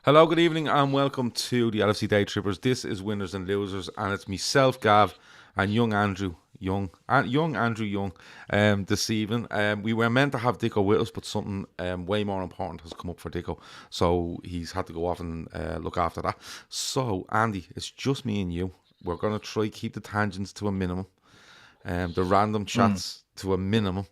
Hello, good evening, and welcome to the LFC Daytrippers. This is Winners and Losers, and it's myself, Gav, and young Andrew Young, this evening. We were meant to have Dicko with us, but something way more important has come up for Dicko, so he's had to go off and look after that. So, Andy, it's just me and you. We're going to try keep the tangents to a minimum, the random chats to a minimum.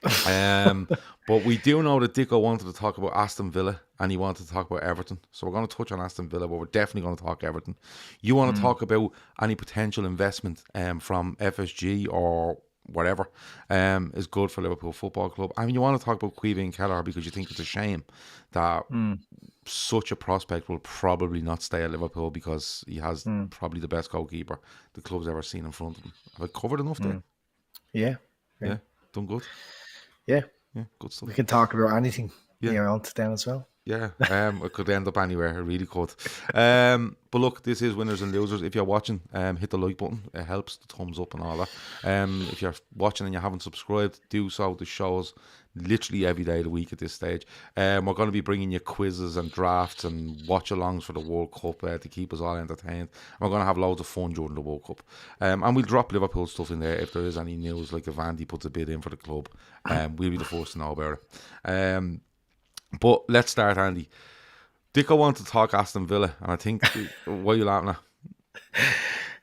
But we do know that Dicko wanted to talk about Aston Villa and he wanted to talk about Everton. So we're going to touch on Aston Villa, but we're definitely going to talk Everton. You want to talk about any potential investment from FSG or whatever is good for Liverpool Football Club. I mean, you want to talk about Caoimhin Kelleher because you think it's a shame that such a prospect will probably not stay at Liverpool because he has probably the best goalkeeper the club's ever seen in front of him. Have I covered enough there? Yeah. Done good? Yeah, good stuff. We can talk about anything here on to then as well. Yeah, it could end up anywhere. It really could. But look, this is Winners and Losers. If you're watching, hit the like button. It helps, the thumbs up and all that. If you're watching and you haven't subscribed, do so. The show's literally every day of the week at this stage. We're going to be bringing you quizzes and drafts and watch-alongs for the World Cup to keep us all entertained. We're going to have loads of fun during the World Cup. And we'll drop Liverpool stuff in there if there is any news, like if Andy puts a bid in for the club. We'll be the first to know about it. But let's start, Andy. Dicko wanted to talk Aston Villa, and I think, what are you laughing at?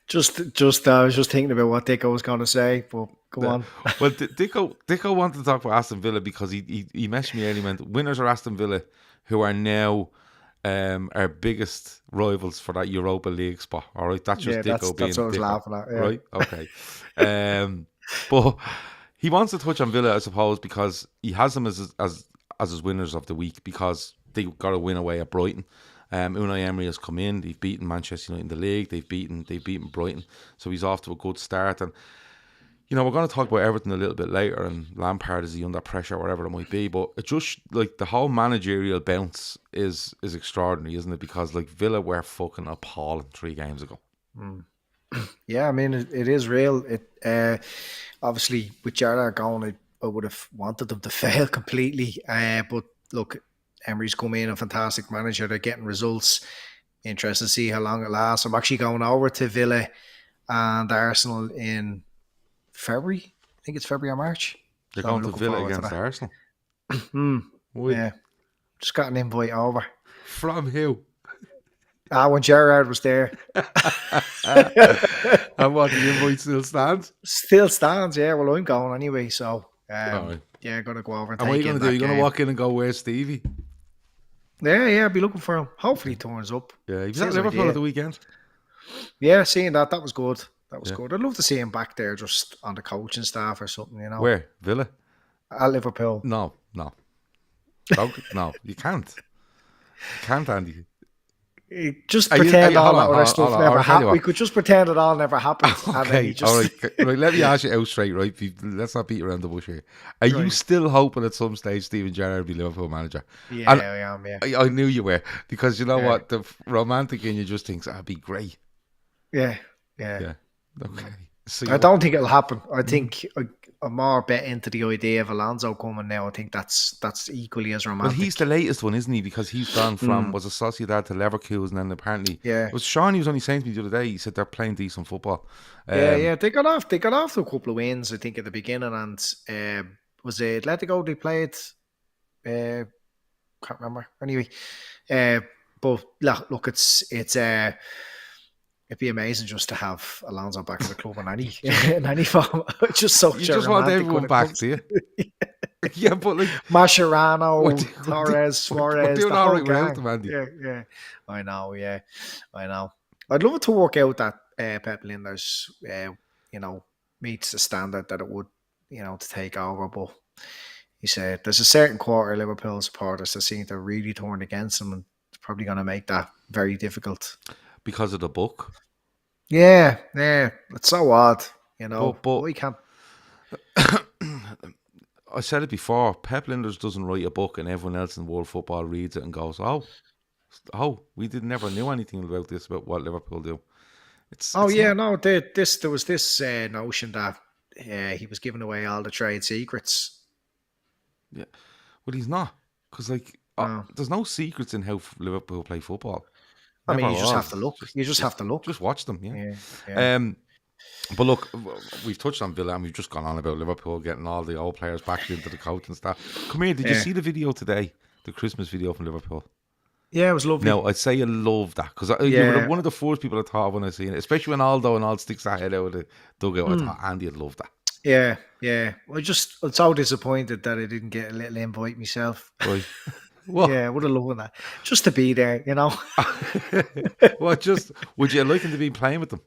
Just I was just thinking about what Dicko was going to say, but go on. Well, Dicko wanted to talk about Aston Villa because he messaged me earlier. Meant Winners are Aston Villa, who are now our biggest rivals for that Europa League spot. All right, that's just Dicko being that's what I was Dicko, laughing at. Yeah. Right? Okay. But he wants to touch on Villa, I suppose, because he has them as his winners of the week because they got a win away at Brighton. Unai Emery has come in. They've beaten Manchester United in the league. They've beaten Brighton, so he's off to a good start. And we're going to talk about Everton a little bit later. And Lampard, is he under pressure, whatever it might be. But it just like the whole managerial bounce is extraordinary, isn't it? Because like Villa were fucking appalling 3 games ago. Yeah, I mean it is real. It obviously with Gerrard going, I would have wanted them to fail completely. But look, Emery's come in, a fantastic manager. They're getting results. Interested to see how long it lasts. I'm actually going over to Villa and Arsenal in February. I think it's February or March. They're going to Villa against Arsenal? Yeah. Just got an invite over. From who? When Gerrard was there. And what, the invite still stands? Still stands, yeah. Well, I'm going anyway, so I'm going to go over and take it. What are you going to do? You're going to walk in and go, where's Stevie? Yeah, I'll be looking for him. Hopefully he turns up. Yeah, he was at Liverpool at the weekend. Yeah, seeing that was good. That was good. I'd love to see him back there just on the coaching staff or something, Where? Villa? At Liverpool. No, you can't. You can't, Andy. Just pretend all that other stuff never happened. We could just pretend it all never happened. Okay, all right. Let me ask you out straight, right? Let's not beat around the bush here. Are you still hoping at some stage Steven Gerrard will be Liverpool manager? Yeah, I am, yeah. I knew you were, because you know what? The romantic in you just thinks, that'd be great. Yeah. Okay. So I don't think it'll happen. I think I'm more bet into the idea of Alonso coming now. I think that's equally as romantic. Well, he's the latest one, isn't he? Because he's gone from was a Sociedad to Leverkusen, and apparently it was Sean. He was only saying to me the other day. He said they're playing decent football. They got off. They got off to a couple of wins, I think, at the beginning. And was it Atletico they played? Can't remember. Anyway, but look, it's it'd be amazing just to have Alonso back in the club in any form. Just so you just want everyone back, do you? Yeah, but like Mascherano, Torres, Suarez, we're doing all right without them, Andy. Yeah. I know. I'd love it to work out that Pep Lijnders, meets the standard that it would, to take over. But he said there's a certain quarter of Liverpool supporters that seem to really turn against him, and it's probably going to make that very difficult. Because of the book? Yeah. It's so odd, But we can't. I said it before, Pep Lijnders doesn't write a book and everyone else in world football reads it and goes, oh, we never knew anything about this, about what Liverpool do. There was this notion that he was giving away all the trade secrets. Yeah, well, he's not, because like There's no secrets in how Liverpool play football. I mean, Never you just have was. to look. You just have to look. Just watch them, yeah. Yeah. But look, we've touched on Villa and we've just gone on about Liverpool getting all the old players back into the coach and stuff. Come here, did you see the video today? The Christmas video from Liverpool? Yeah, it was lovely. No, I'd say you love that because you were one of the first people I thought when I seen it, especially when Aldo and all sticks that head out of the dugout. I thought Andy would love that. Yeah. I'm so disappointed that I didn't get a little invite myself. Right. What? Yeah, I would have loved that. Just to be there, you know. Would you like him to be playing with them?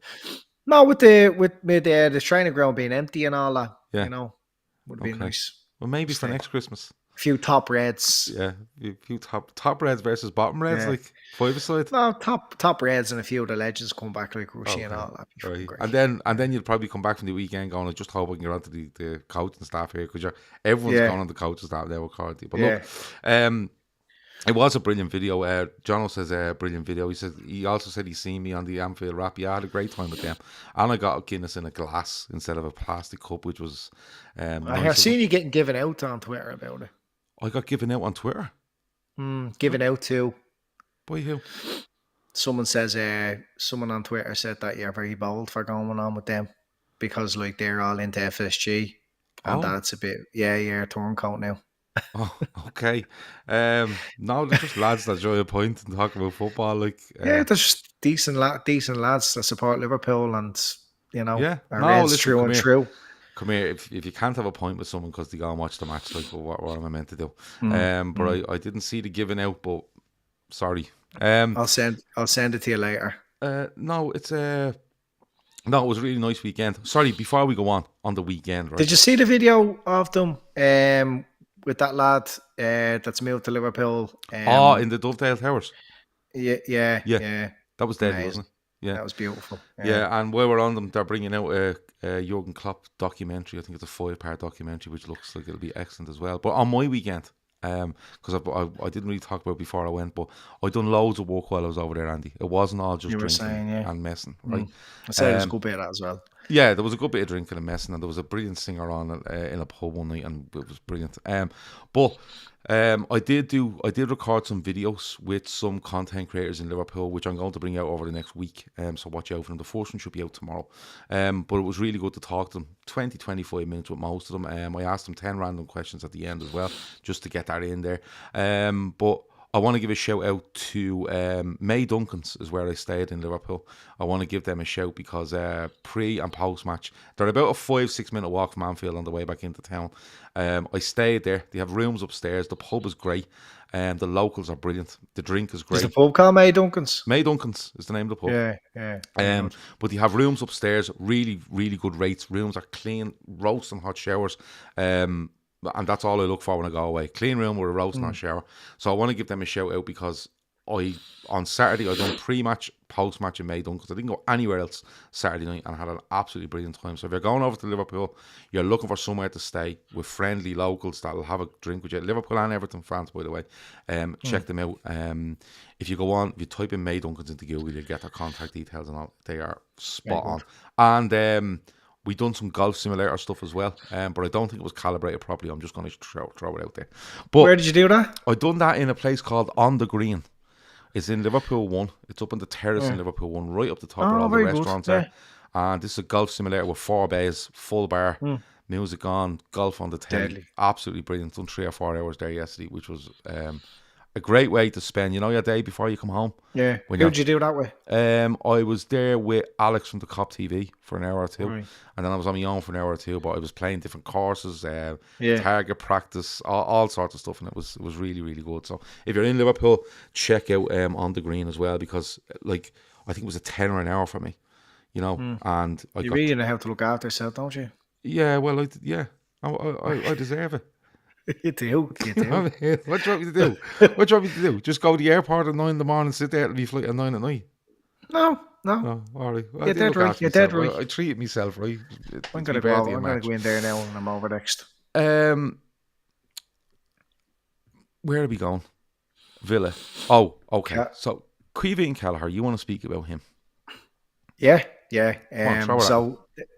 No, with the training ground being empty and all that, Yeah. you know, would have been nice. Well, maybe for next Christmas. A few top reds. Yeah, a few top reds versus bottom reds, like five-a-side. No, top reds and a few of the legends come back like Rushy and all that. Right. And then you'll probably come back from the weekend going, I just hope I can get onto the coaching staff here because everyone's going on the coaching staff now with Cardi. But look, it was a brilliant video. Jono says a brilliant video. He also said he's seen me on the Anfield rap. Yeah, I had a great time with them. And I got a Guinness in a glass instead of a plastic cup, which was I have seen you getting given out on Twitter about it. I got given out on Twitter? Given out to? By who? Someone says, someone on Twitter said that you're very bold for going on with them because like they're all into FSG and that's a bit, you're a turncoat now. Oh, okay. No, they're just lads that enjoy a pint and talk about football. Like, they're just decent lads that support Liverpool and, you know, listen, true and true. Come here, if you can't have a point with someone because they go and watch the match, like, what am I meant to do? But I didn't see the giving out, but sorry. I'll send it to you later. No, it was a really nice weekend. Sorry, before we go on the weekend, right? Did you see the video of them with that lad that's moved to Liverpool? In the Dovetail Towers? Yeah. That was deadly, wasn't it? Yeah, that was beautiful. Yeah, and while we're on them, they're bringing out a Jurgen Klopp documentary. I think it's a 5-part documentary, which looks like it'll be excellent as well. But on my weekend, because I didn't really talk about it before I went, but I done loads of work while I was over there, Andy. It wasn't all just drinking and messing, right? I said there's a good bit of that as well. Yeah, there was a good bit of drinking and messing, and there was a brilliant singer on in a pub one night, and it was brilliant. But I did record some videos with some content creators in Liverpool, which I'm going to bring out over the next week. So watch out for them. The first one should be out tomorrow. But it was really good to talk to them. 20-25 minutes with most of them. I asked them 10 random questions at the end as well, just to get that in there. But I want to give a shout out to May Duncan's is where I stayed in Liverpool. I want to give them a shout because pre and post match, they're about a 5-6 minute walk from Anfield on the way back into town. I stayed there. They have rooms upstairs. The pub is great. The locals are brilliant. The drink is great. Is the pub called May Duncan's? May Duncan's is the name of the pub. Yeah. But they have rooms upstairs, really, really good rates. Rooms are clean, roasting hot showers. And that's all I look for when I go away. Clean room with a roasting hot shower. So I want to give them a shout out because on Saturday I done pre-match, post-match in May Duncan's. I didn't go anywhere else Saturday night and I had an absolutely brilliant time. So if you're going over to Liverpool, you're looking for somewhere to stay with friendly locals that'll have a drink with you. Liverpool and Everton fans, by the way. Check them out. If you type in May Duncan's into Google, you'll get their contact details and all. They are spot on. And we done some golf simulator stuff as well, but I don't think it was calibrated properly. I'm just going to throw it out there. But where did you do that? I done that in a place called On the Green. It's in Liverpool 1. It's up on the terrace in Liverpool 1, right up the top where all the restaurants are. And this is a golf simulator with 4 bays, full bar, music on, golf on the telly. Absolutely brilliant. Done 3 or 4 hours there yesterday, which was a great way to spend, your day before you come home. Yeah. Who did you do that with? I was there with Alex from the Cop TV for an hour or two. Right. And then I was on my own for an hour or two, but I was playing different courses, target practice, all sorts of stuff. And it was really, really good. So if you're in Liverpool, check out On the Green as well, because I think it was a tenner an hour for me, and you really know how to look after yourself, don't you? Yeah, well, I deserve it. You do. What do you want me to do? What do you want me to do? Just go to the airport at 9 in the morning, sit there, and be flight at 9 at night? No. Oh, all right. You're dead right. You're dead right. I treated myself right. I'm going to go in there now and I'm over next. Where are we going? Villa. Oh, okay. Yeah. So, Caoimhin Kelleher, you want to speak about him? Yeah.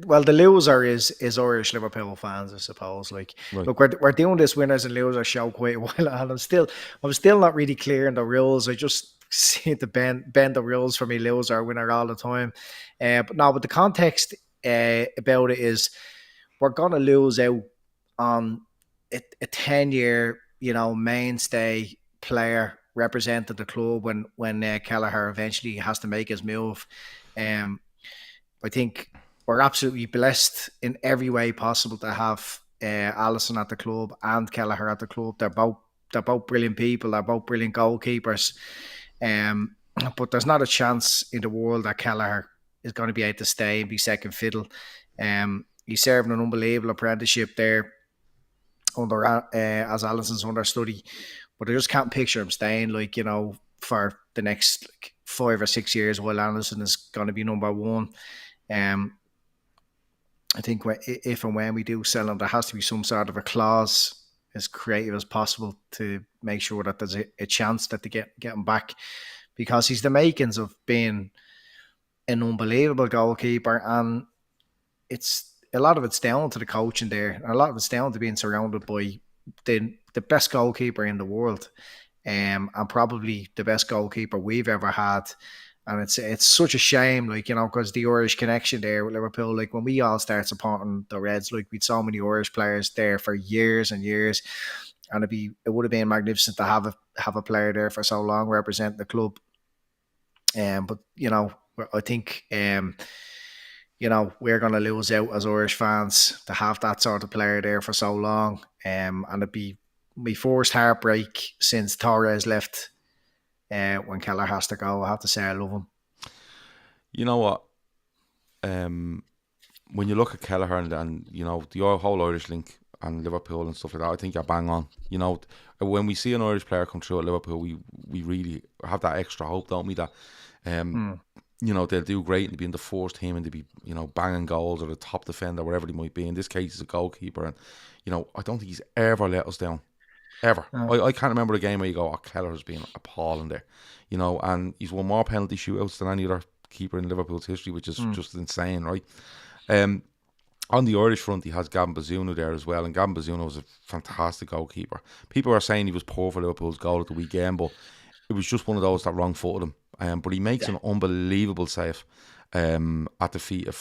Well, the loser is Irish Liverpool fans, I suppose. Like, Right. look, we're doing this winners and losers show quite a while, and I'm still not really clear on the rules. I just seem to bend the rules for me loser winner all the time. But no, but the context about it is we're gonna lose out on a 10-year, mainstay player represented the club when Kelleher eventually has to make his move. Um, I think we're absolutely blessed in every way possible to have Allison at the club and Kelleher at the club. They're both brilliant people. They're both brilliant goalkeepers. Um, but there's not a chance in the world that Kelleher is going to be able to stay and be second fiddle. He's serving an unbelievable apprenticeship there under as Allison's understudy, but I just can't picture him staying for the next 5 or 6 years while Allison is going to be number one. I think if and when we do sell him, there has to be some sort of a clause as creative as possible to make sure that there's a chance that they get him back, because he's the makings of being an unbelievable goalkeeper, and it's a lot of it's down to the coaching there, and a lot of it's down to being surrounded by the best goalkeeper in the world, and probably the best goalkeeper we've ever had. And it's such a shame, because the Irish connection there with Liverpool, like when we all start supporting the Reds, like we'd so many Irish players there for years and years, and it would have been magnificent to have a player there for so long representing the club. But I think we're going to lose out as Irish fans to have that sort of player there for so long. And it'd be my first heartbreak since Torres left. When Kelleher has to go, I have to say I love him. You know what? When you look at Kelleher and the whole Irish link and Liverpool and stuff like that, I think you're bang on. When we see an Irish player come through at Liverpool, we really have that extra hope, don't we? That they'll do great and be in the first team and to be banging goals or the top defender, wherever they might be. In this case, he's a goalkeeper, and I don't think he's ever let us down. Ever. I can't remember a game where you go, Kelleher's been appalling there. And he's won more penalty shootouts than any other keeper in Liverpool's history, which is just insane, right? On the Irish front, he has Gavin Bazunu there as well, and Gavin Bazunu was a fantastic goalkeeper. People are saying he was poor for Liverpool's goal at the weekend, but it was just one of those that wrong-footed him. But he makes an unbelievable save at the feet of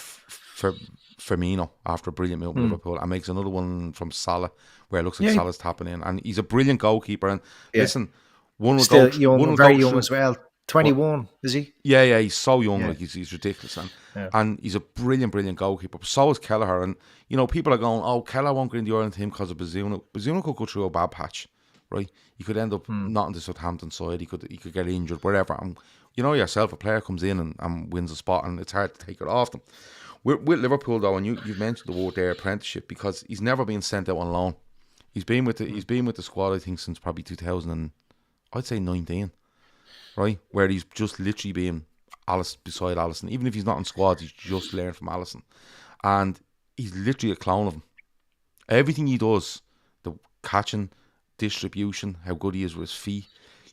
Firmino after a brilliant move with Liverpool, and makes another one from Salah where it looks like Salah's tapping in, and he's a brilliant goalkeeper. And listen, one will still go young, very young as well. 21, is he? Yeah, he's so young, like he's ridiculous, and he's a brilliant goalkeeper. But so is Kelleher, and people are going, "Oh, Kelleher won't get in the Ireland team because of Bazunu." Bazunu could go through a bad patch, right? He could end up not on the Southampton side. He could get injured, whatever. And yourself, a player comes in and wins a spot, and it's hard to take it off them. With Liverpool though, and you've mentioned the word there, apprenticeship, because he's never been sent out on loan. He's been with the squad, I think, since probably 2019, right? Where he's just literally been beside Allison. Even if he's not in squads, he's just learned from Allison, and he's literally a clone of him. Everything he does, the catching, distribution, how good he is with his feet.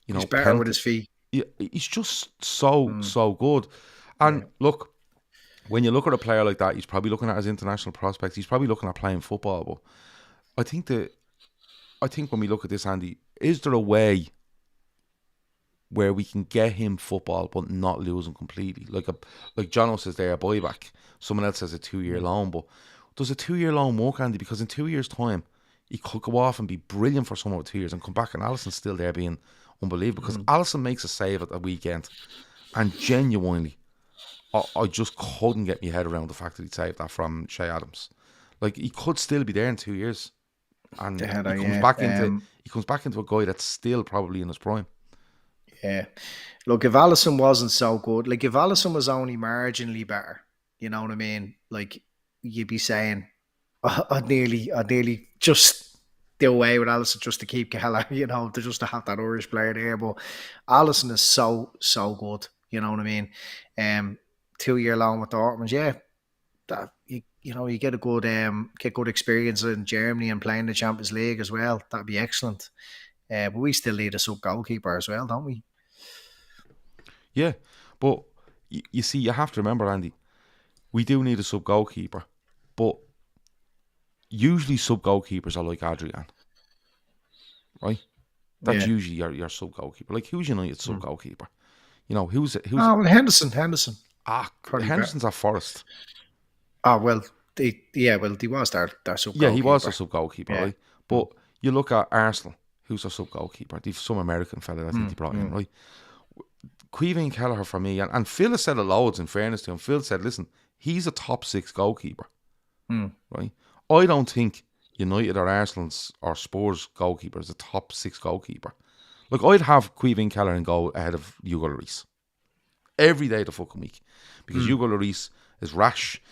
He's better with his feet. He's just so good. And look, when you look at a player like that, he's probably looking at his international prospects. He's probably looking at playing football. But I think when we look at this, Andy, is there a way where we can get him football but not lose him completely? Like Jono says there, a buyback. Someone else says a 2-year loan. But does a 2-year loan work, Andy? Because in 2 years' time, he could go off and be brilliant for someone with 2 years and come back, and Allison's still there being unbelievable. Because Allison makes a save at the weekend, and genuinely, I just couldn't get my head around the fact that he saved that from Shea Adams. Like, he could still be there in 2 years, and he comes back into a guy that's still probably in his prime. Yeah, look, if Allison wasn't so good, like if Allison was only marginally better, you know what I mean? Like, you'd be saying, I'd nearly just do away with Allison just to keep Kelleher, to have that Irish player there. But Allison is so good, you know what I mean? 2-year loan with Dortmund, that you get a good experience in Germany and playing the Champions League as well. That'd be excellent. But we still need a sub goalkeeper as well, don't we? Yeah, but you see, you have to remember, Andy, we do need a sub goalkeeper, but usually sub goalkeepers are like Adrian, right? That's usually your sub goalkeeper. Like, who's United's sub goalkeeper? You know, who's well, Henderson. Probably Henderson's at Forest. Oh, well, he was their sub Yeah, goalkeeper. he was a sub goalkeeper, Yeah. right? But you look at Arsenal, who's a sub goalkeeper. They've some American fella I think they brought in, right? Caoimhin Kelleher for me, and Phil has said it loads in fairness to him. Phil said, listen, he's a top 6 goalkeeper, right? I don't think United or Arsenal's or Spurs goalkeeper is a top 6 goalkeeper. Like, I'd have Caoimhin Kelleher in goal ahead of Hugo Lloris every day of the fucking week, because Hugo Lloris is rash.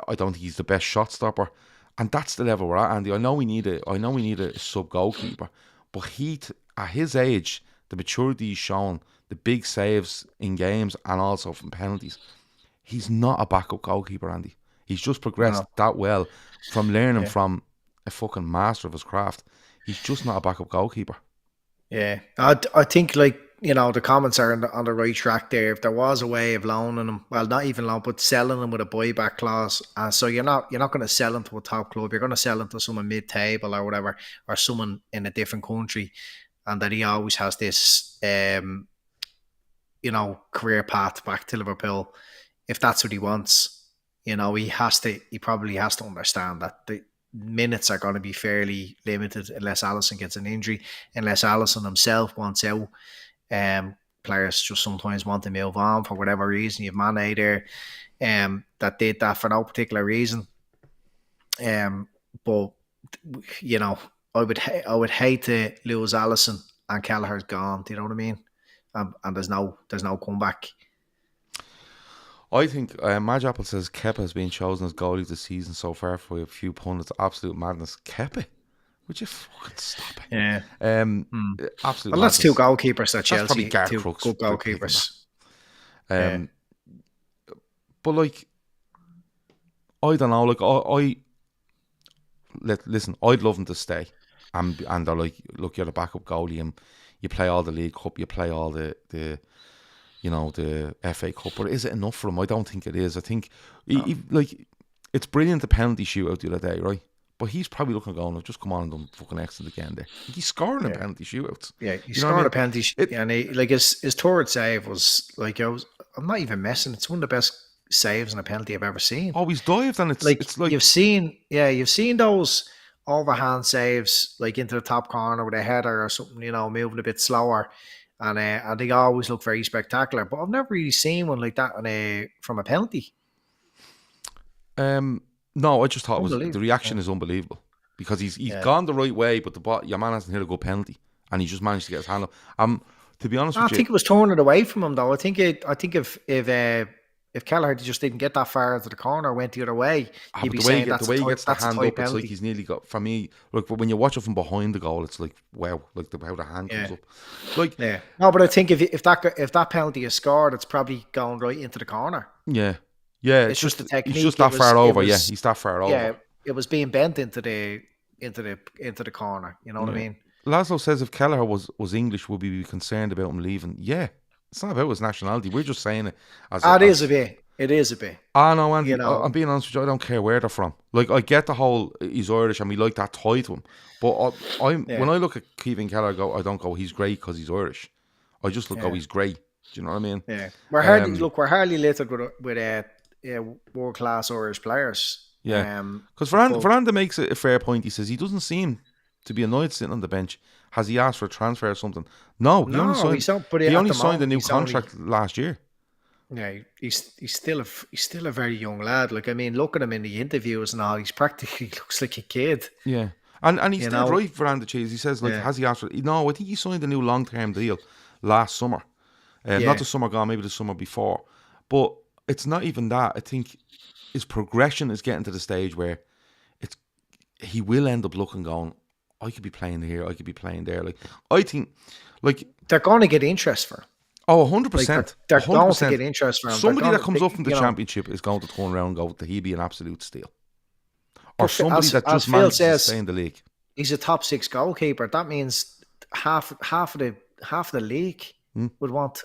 I don't think he's the best shot stopper, and that's the level we're at, Andy. I know we need a sub goalkeeper, but at his age, the maturity he's shown, the big saves in games and also from penalties, he's not a backup goalkeeper, Andy. He's just progressed that well from learning from a fucking master of his craft. He's just not a backup goalkeeper. Yeah, I think, like, you know, the comments are on the right track there. If there was a way of loaning him, well, not even loan, but selling him with a buyback clause, so you're not going to sell him to a top club. You're going to sell him to someone mid-table or whatever, or someone in a different country, and that he always has this, you know, career path back to Liverpool. If that's what he wants, you know, he probably has to understand that the minutes are going to be fairly limited unless Alisson gets an injury, unless Alisson himself wants out. Players just sometimes want to move on for whatever reason. You have Mane there that did that for no particular reason. But, you know, I would hate to lose Alisson and Kelleher's gone. Do you know what I mean? And there's no comeback. I think Madge Apple says Kepa has been chosen as goalie of the season so far for a few pundits. Absolute madness. Kepa? Would you fucking stop it? Yeah. Absolute well, madness. that's 2 goalkeepers at Chelsea. That's probably Garth 2 Crooks good goalkeepers. But, like, I don't know. Like, listen, I'd love him to stay. And they're like, look, you're the backup goalie and you play all the League Cup, you play all the you know, the FA Cup, but is it enough for him? I don't think it is. I think, like, it's brilliant, the penalty shootout the other day, right? But he's probably looking going, I've just come on and done fucking excellent again there. He's scoring in penalty shootouts. Yeah, he scored a penalty and his third save was, like, I'm not even messing. It's one of the best saves in a penalty I've ever seen. Oh, he's dived, and it's like you've seen those overhand saves, like into the top corner with a header or something, you know, moving a bit slower. And they always look very spectacular, but I've never really seen one like that from a penalty. No, I just thought the reaction is unbelievable, because he's gone the right way, but your man hasn't hit a good penalty, and he just managed to get his hand up. To be honest with you, I think it was turning it away from him, though. I think if Kelleher just didn't get that far into the corner, went the other way, he'd be saying that's the way he gets the hand up. Penalty. It's like he's nearly got, for me, like, when you watch it from behind the goal, it's like, wow, like how the hand comes up. Like, no, but I think if that penalty is scored, it's probably going right into the corner. Yeah, it's just the technique. He's just that far over. He's that far over. Yeah, it was being bent into the corner. You know what I mean? Laszlo says if Kelleher was English, would we be concerned about him leaving? Yeah. It's not about his nationality. We're just saying it as it is a bit. It is a bit. I know, Andy. You know, I'm being honest with you. I don't care where they're from. Like, I get the whole he's Irish and we like that tie to him. But when I look at Caoimhin Kelleher, I don't go, he's great because he's Irish. I just look, he's great. Do you know what I mean? Yeah. We're hardly littered with world class Irish players. Yeah. Because Veranda makes a fair point. He says he doesn't seem to be annoyed sitting on the bench. Has he asked for a transfer or something? No, he only signed a new contract last year. Yeah, he's still a very young lad. Like, I mean, look at him in the interviews and all. He's practically looks like a kid. Yeah, and he's dead right, Veranda Cheese. He says, like, has he asked for? No, I think he signed a new long-term deal last summer. Not the summer gone, maybe the summer before. But it's not even that. I think his progression is getting to the stage where he will end up looking, going, I could be playing here, I could be playing there. Like, I think, like, they're going to get interest for him. Oh, 100%. Like, they're going to get interest from him. Somebody that comes up from the Championship is going to turn around and go, that he'd be an absolute steal. Or somebody that just manages to stay in the league. He's a top 6 goalkeeper. That means half of the league would want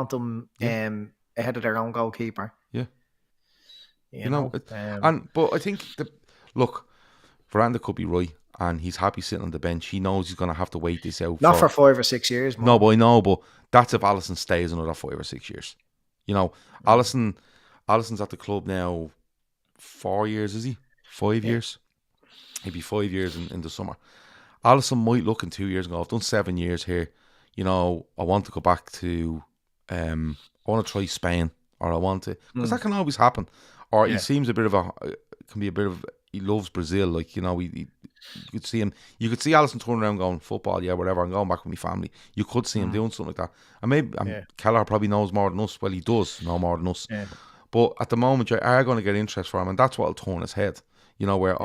them ahead of their own goalkeeper. Yeah. You know, but I think look, Veranda could be right, and he's happy sitting on the bench. He knows he's going to have to wait this out. Not for 5 or 6 years, no, but I know, but that's if Alisson stays another 5 or 6 years. Alisson's at the club now 4 years, is he? 5 years? He'd be 5 years in the summer. Alisson might look in 2 years and go, I've done 7 years here. I want to go back to, I want to try Spain, or I want to, because that can always happen. Or he seems he loves Brazil. Like, you could see him, you could see Alisson turning around going, football, yeah, whatever, I'm going back with my family. You could see him doing something like that. And maybe Kelleher probably knows more than us. Well, he does know more than us. Yeah. But at the moment, you are going to get interest for him, and that's what'll turn his head. Where,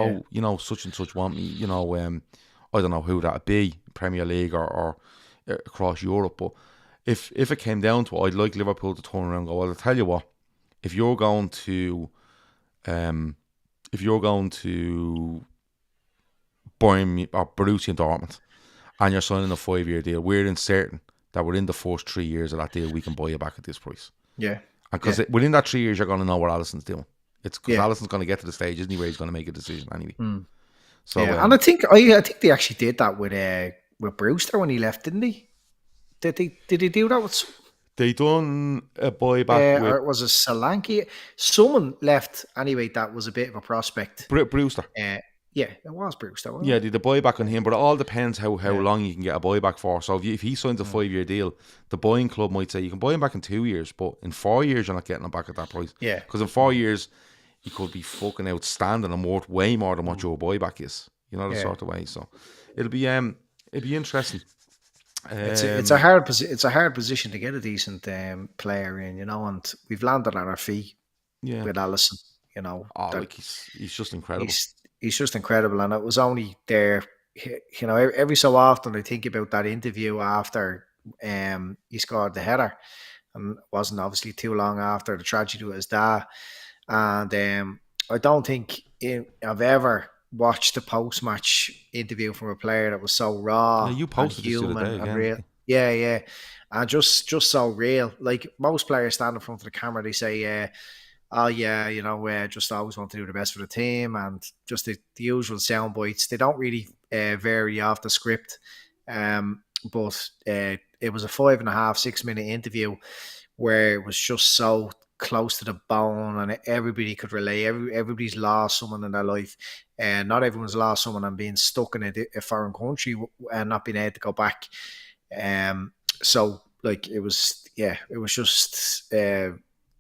such and such want me, I don't know who that'd be, Premier League or across Europe. But if it came down to it, I'd like Liverpool to turn around and go, well, I'll tell you what, if you're going to Bayern or Borussia Dortmund and you're signing a 5-year deal, we're certain that within the first 3 years of that deal, we can buy you back at this price. Yeah. Because within that 3 years, you're going to know what Alisson's doing. It's because Alisson's going to get to the stage, isn't he, where he's going to make a decision anyway. So, and I think they actually did that with Brewster when he left, didn't he? Did he do that with? They done a buyback with, or was it Solanke? Someone left anyway. That was a bit of a prospect. Brewster. Yeah, it was Brewster. Yeah, they did a buyback on him, but it all depends how long you can get a buyback for. So if he signs a 5-year deal, the buying club might say you can buy him back in 2 years, but in 4 years you're not getting him back at that price. Yeah, because in 4 years he could be fucking outstanding and worth way more than what your buyback is. The sort of way. So it'll be interesting. It's a hard position to get a decent player in, and we've landed on our feet with Alisson. He's just incredible. He's just incredible, and it was only there. Every so often I think about that interview after he scored the header, and it wasn't obviously too long after the tragedy with his dad. And I don't think I've ever watched a post-match interview from a player that was so raw, you posted and human, this the other day, and real. Yeah, and just so real. Like most players stand in front of the camera, they say, just always want to do the best for the team, and just the usual sound bites. They don't really vary off the script. But it was a 5.5, 6 minute interview where it was just so close to the bone, and everybody could relate. Everybody's lost someone in their life, and not everyone's lost someone and being stuck in a foreign country and not being able to go back. So like it was just that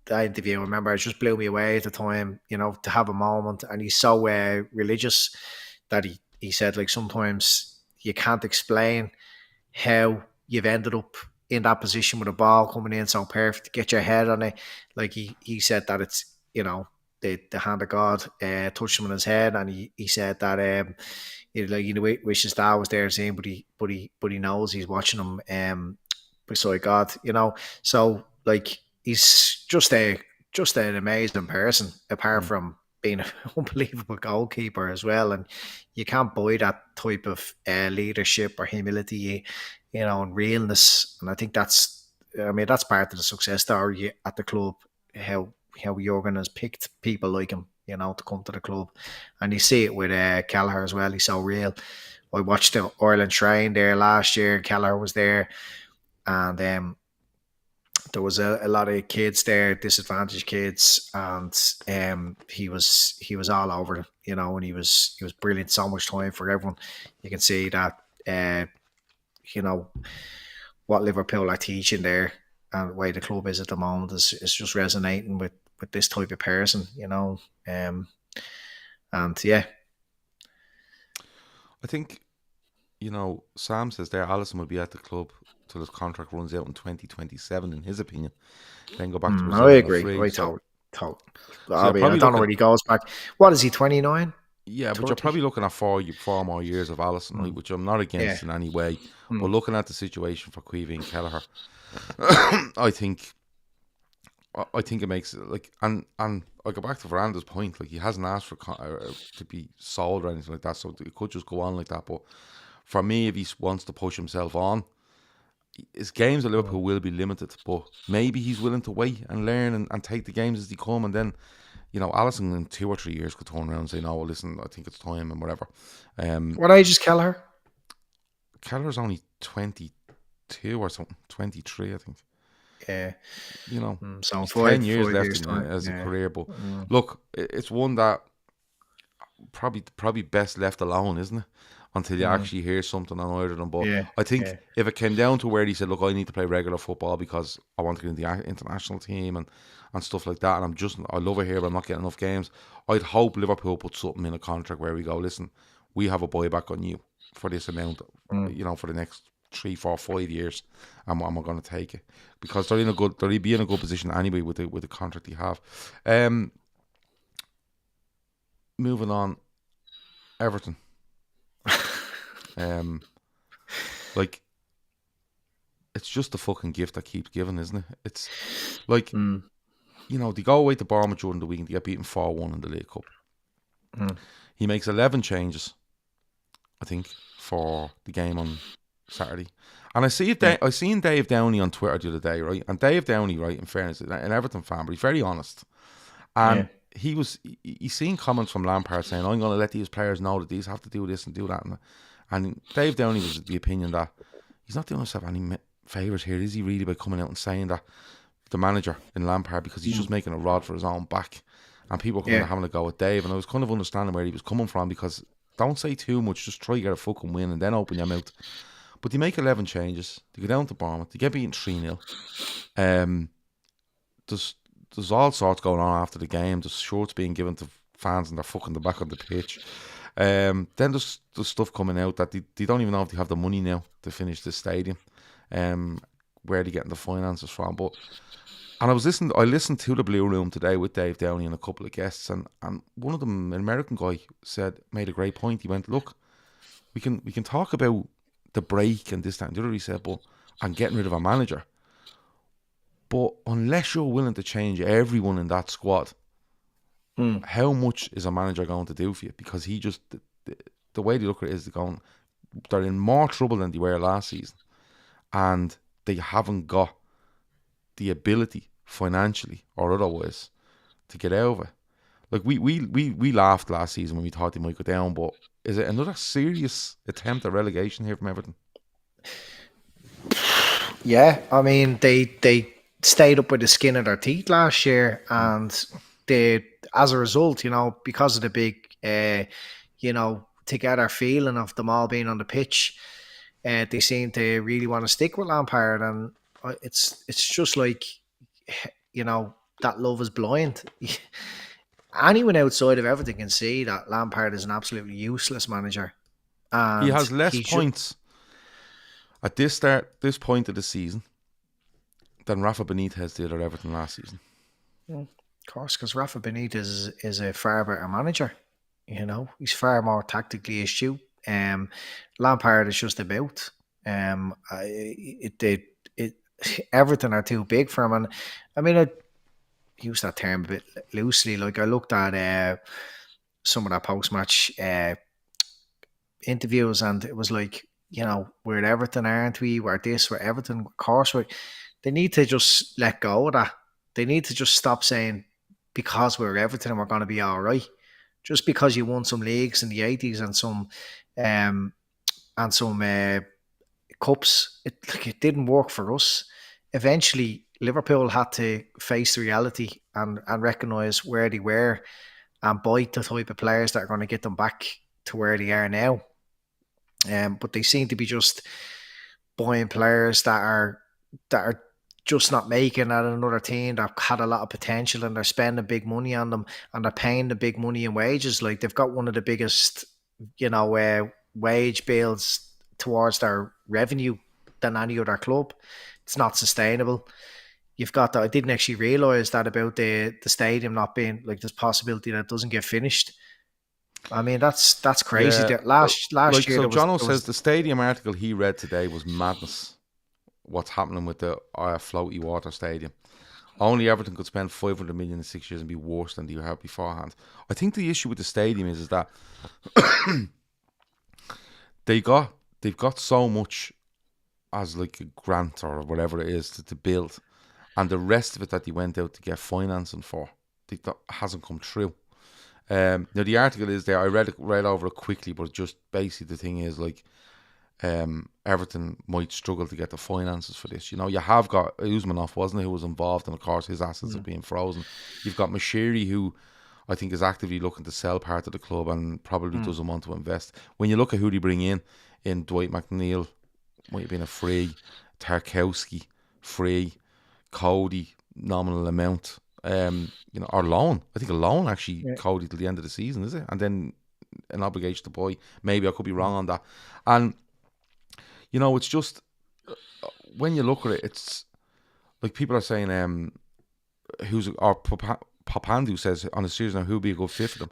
interview. I remember it just blew me away at the time, to have a moment. And he's so religious that he said, like, sometimes you can't explain how you've ended up in that position with a ball coming in so perfect, get your head on it. Like he said that it's, the hand of God touched him on his head, and he said that wish his dad was there to see him, but he knows he's watching him beside God, So like he's just an amazing person, apart from being an unbelievable goalkeeper as well. And you can't buy that type of leadership or humility, and realness. And I think that's part of the success story at the club, how Jurgen has picked people like him, to come to the club. And you see it with Kelleher as well. He's so real. I watched the Ireland train there last year. Kelleher was there, and there was a lot of kids there, disadvantaged kids, and he was all over them, and he was brilliant. So much time for everyone. You can see that what Liverpool are teaching there and the way the club is at the moment is just resonating with this type of person, and yeah. I think, Sam says there Alisson will be at the club till his contract runs out in 2027, in his opinion. Then go back to Brazil. I agree. I don't know where he goes back. What is he, 29? Yeah, 30? But you're probably looking at 4 more years of Alisson, right, which I'm not against in any way. But looking at the situation for Caoimhin Kelleher, I think it makes it like, and I go back to Veranda's point, like he hasn't asked for to be sold or anything like that, so it could just go on like that. But for me, if he wants to push himself on, his games at Liverpool will be limited, but maybe he's willing to wait and learn and take the games as they come, and then Alisson in 2 or 3 years could turn around and say, no, well, listen, I think it's time and whatever. What age is Kelleher? Kelleher's only 22 or something, 23, I think. Yeah. So he's 10 years left years as a career. But look, it's one that probably best left alone, isn't it? Until you actually hear something on either of them. But I think if it came down to where he said, look, I need to play regular football because I want to get in the international team and stuff like that, and I love it here, but I'm not getting enough games, I'd hope Liverpool put something in a contract where we go, listen, we have a buyback on you for this amount, for the next 3, 4, 5 years, and we're going to take it, because they'll be in a good position anyway with the contract they have. Moving on, Everton. Like, it's just a fucking gift that keeps giving, isn't it? It's like, they go away to Bournemouth during the week and they get beaten 4-1 in the League Cup. He makes 11 changes, I think, for the game on Saturday. And I seen Dave Downey on Twitter the other day, right? And Dave Downey, right, in fairness, an Everton fan, but he's very honest. And he's seen comments from Lampard saying, I'm going to let these players know that these have to do this and do that. And Dave Downey was of the opinion that he's not doing himself any favours here, is he really, by coming out and saying that, the manager in Lampard, because he's just making a rod for his own back. And people are having a go at Dave. And I was kind of understanding where he was coming from, because don't say too much, just try to get a fucking win and then open your mouth. But they make 11 changes. They go down to Bournemouth. They get beaten 3-0. There's all sorts going on after the game. There's shorts being given to fans and they're fucking the back on the pitch. Then there's stuff coming out that they don't even know if they have the money now to finish this stadium. Where they're getting the finances from. And I listened to the Blue Room today with Dave Downey and a couple of guests, and one of them, an American guy, made a great point. He went, look, we can talk about the break and this, that, and the other, he said, and getting rid of a manager. But unless you're willing to change everyone in that squad, how much is a manager going to do for you? Because he just, the way they look at it is they're in more trouble than they were last season. And they haven't got the ability, financially or otherwise, to get out of it. Like, we laughed last season when we thought they might go down, but is it another serious attempt at relegation here from Everton? Yeah, I mean, they stayed up with the skin of their teeth last year, and they, as a result, because of the big, together feeling of them all being on the pitch, they seem to really want to stick with Lampard, and it's just like, that love is blind. Anyone outside of Everton can see that Lampard is an absolutely useless manager. And he has less points at this point of the season than Rafa Benitez did at Everton last season. Of course, because Rafa Benitez is a far better manager. He's far more tactically astute. Lampard is just about. Everton are too big for him, and I mean, I use that term a bit loosely. Like, I looked at some of that post-match interviews, and it was like, we're at Everton, aren't we? We're this, we're Everton, of course. They need to just let go of that. They need to just stop saying, because we're Everton and we're going to be all right. Just because you won some leagues in the 80s and some cups, it didn't work for us. Eventually, Liverpool had to face the reality and recognise where they were and buy the type of players that are going to get them back to where they are now. But they seem to be just buying players that are just not making at another team that had a lot of potential, and they're spending big money on them, and they're paying the big money in wages. Like, they've got one of the biggest, wage bills towards their revenue than any other club. It's not sustainable. You've got that. I didn't actually realise that about the stadium not being, like, there's possibility that it doesn't get finished. I mean, that's crazy. Yeah. Last year, so Jono says the stadium article he read today was madness. What's happening with the floaty water stadium? Only Everton could spend 500 million in 6 years and be worse than they had beforehand. I think the issue with the stadium is that they've got so much as like a grant or whatever it is to build, and the rest of it that they went out to get financing for, that hasn't come true. Now the article is there. I read over it quickly, but just basically the thing is like, Everton might struggle to get the finances for this. You know, you have got Usmanov, wasn't it, who was involved, and of course his assets are being frozen. You've got Mashiri, who I think is actively looking to sell part of the club and probably doesn't want to invest. When you look at who they bring in Dwight McNeil, might have been a free, Tarkowski, free, Cody, nominal amount. Or loan. I think a loan actually, Cody, till the end of the season, is it? And then an obligation to buy. Maybe I could be wrong on that. And it's just when you look at it, it's like people are saying, Papandu says on the series now, who'd be a good fit for them.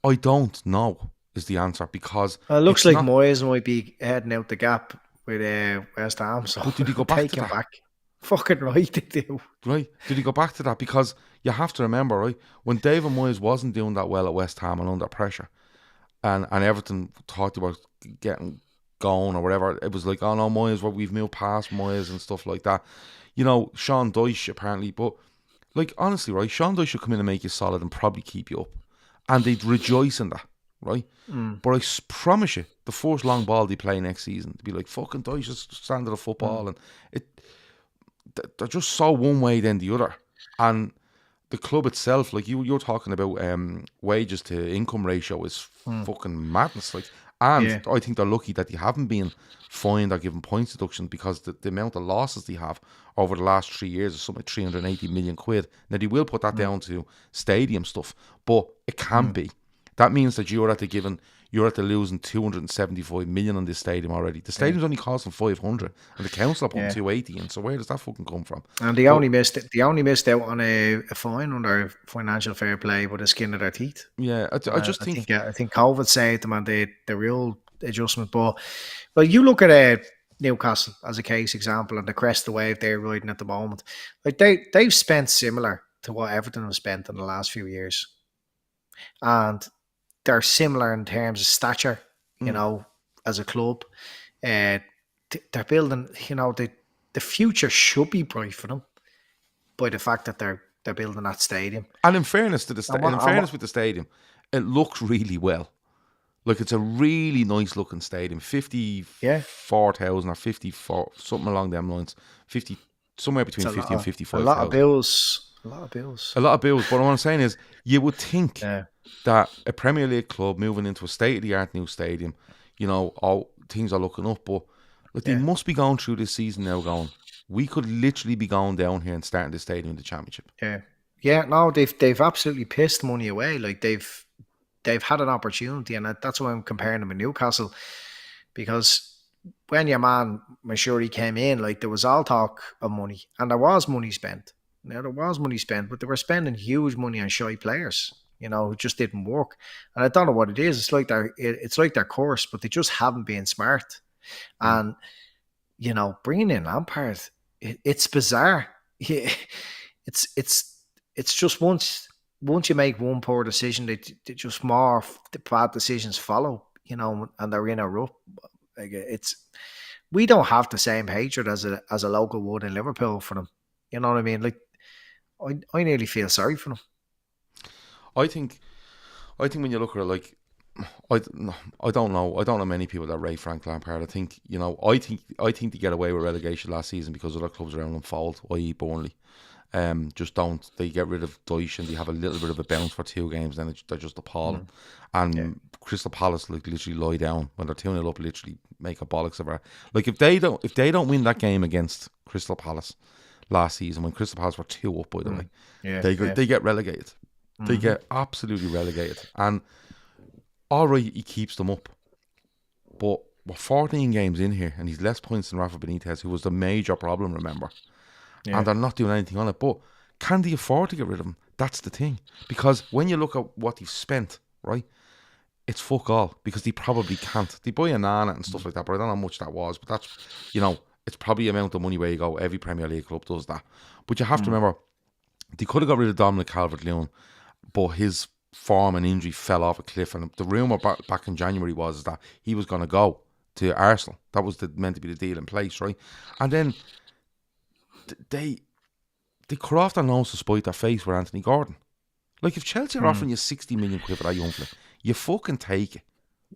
I don't know is the answer, because it looks like Moyes might be heading out the gap with West Ham. So but did he go back to that? Back. Fucking right, they do. Right? Did he go back to that? Because you have to remember, right, when David Moyes wasn't doing that well at West Ham and under pressure, and Everton talked about getting going or whatever, it was like, oh no, Moyes, we've moved past Moyes and stuff like that. Sean Dyche apparently, but like honestly, right, Sean Dyche should come in and make you solid and probably keep you up, and they'd rejoice in that, right? But I promise you, the first long ball they play next season, to be like, fucking Dyche's standard of football, and they're just so one way then the other. And the club itself, like you're talking about, wages to income ratio is fucking madness. Like, and I think they're lucky that they haven't been fined or given points deduction, because the amount of losses they have over the last 3 years is something like 380 million quid. Now they will put that down to stadium stuff, but it can be. That means that you're at the losing 275 million on this stadium already. The stadium's only costing 500, and the council are putting 280 in. So where does that fucking come from? And they only missed out on a fine under financial fair play with the skin of their teeth. Yeah, I think COVID saved them, and the real adjustment. But you look at Newcastle as a case example, and the crest of the wave they're riding at the moment. Like they've spent similar to what Everton have spent in the last few years, and they're similar in terms of stature, as a club. They're building, the future should be bright for them by the fact that they're building that stadium. And in fairness to with the stadium, it looks really well. Like, it's a really nice looking stadium. 54,000 or 54, something along them lines. 50, somewhere between 50 and 55,000. A lot of bills. But what I'm saying is, you would think that a Premier League club moving into a state-of-the-art new stadium, all things are looking up. But they must be going through this season now going, we could literally be going down here and starting this stadium in the Championship. Yeah. No, they've absolutely pissed money away. Like, they've had an opportunity, and that's why I'm comparing them with Newcastle, because when your man Mashiri came in, like, there was all talk of money, and there was money spent. Now, there was money spent, but they were spending huge money on shy players, who just didn't work. And I don't know what it is. It's like their course, but they just haven't been smart. And bringing in Lampard, it's bizarre. It's just once you make one poor decision, they just more the bad decisions follow. And they're in a rut. Like, we don't have the same hatred as a local would in Liverpool for them. You know what I mean? Like, I nearly feel sorry for them. I think when you look at it, like, I don't know many people that rate Frank Lampard. I think they get away with relegation last season because other clubs around them fouled, i.e. Burnley. They get rid of Dyche and they have a little bit of a bounce for 2 games, then they're just appalling. And Crystal Palace, like, literally lie down when they're 2-0 up, literally make a bollocks of her. Like, if they don't win that game against Crystal Palace last season, when Crystal Palace were 2 up, by the way, they get relegated. They get absolutely relegated. And all right, he keeps them up, but we're 14 games in here and he's less points than Rafa Benitez, who was the major problem, remember? And they're not doing anything on it. But can they afford to get rid of him? That's the thing. Because when you look at what they've spent, right, it's fuck all, because they probably can't. They buy a Nana and stuff like that, but I don't know how much that was. But that's, it's probably the amount of money where you go. Every Premier League club does that. But you have to remember, they could have got rid of Dominic Calvert-Lewin, but his form and injury fell off a cliff. And the rumour back in January was that he was going to go to Arsenal. That was meant to be the deal in place, right? And then they cut off their nose to spite their face with Anthony Gordon. Like, if Chelsea are offering you 60 million quid for that young fella, you fucking take it,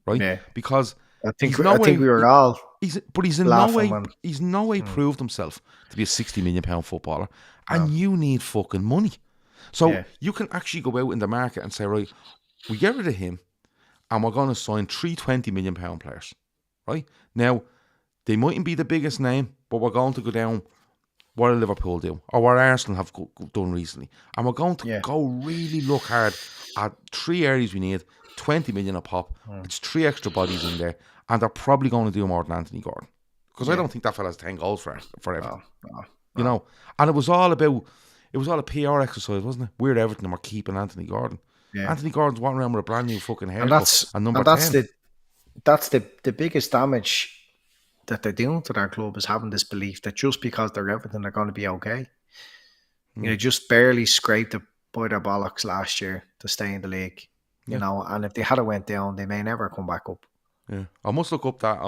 right? Yeah. Because I think he's no way. we were all He's in no laughing way. when. He's no way proved himself to be a 60 million pound footballer, and No. you need fucking money. So Yeah. you can actually go out in the market and say, right, we get rid of him, and we're going to sign 3 million pound players, right? Now, they mightn't be the biggest name, but we're going to go down what did Liverpool do, or what Arsenal have done recently, and we're going to go really look hard at 3 areas we need, 20 million a pop. It's 3 extra bodies in there, and they're probably going to do more than Anthony Gordon, because I don't think that fella's 10 goals for Everton. No. You know, and it was all a PR exercise, wasn't it? We're Everton and we're keeping Anthony Gordon. Yeah. Anthony Gordon's walking around with a brand new fucking haircut, and number 10. That's the biggest damage that they're doing to their club, is having this belief that just because they're Everton, they're going to be okay. You know, just barely scraped it by their bollocks last year to stay in the league. You know, and if they had went down, they may never come back up. Yeah, I must look up that.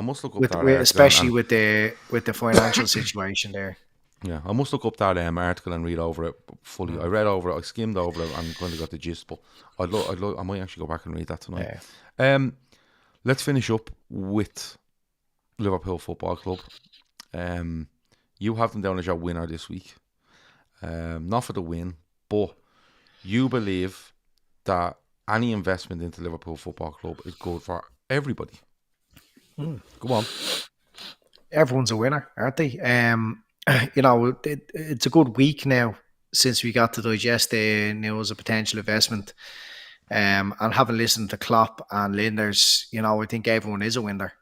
Especially with the financial situation there. Yeah, I must look up that article and read over it fully. I read over it, I skimmed over it, and kind of got the gist. But I might actually go back and read that tonight. Yeah. Let's finish up with Liverpool Football Club. You have them down as your winner this week. Not for the win, but you believe that any investment into Liverpool Football Club is good for everybody. Go on. Everyone's a winner, aren't they? You know, it's a good week now since we got to digest the news of potential investment. And having listened to Klopp and Linders, you know, I think everyone is a winner.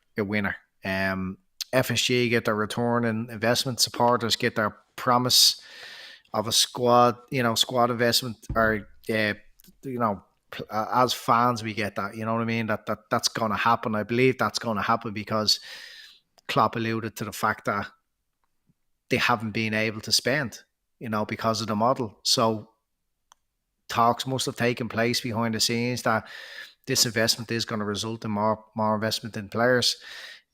FSG get their return in investment, supporters get their promise of a squad investment, or you know, as fans we get that, you know what I mean, that's going to happen. I believe that's going to happen because Klopp alluded to the fact that they haven't been able to spend, you know, because of the model. So talks must have taken place behind the scenes that this investment is going to result in more investment in players.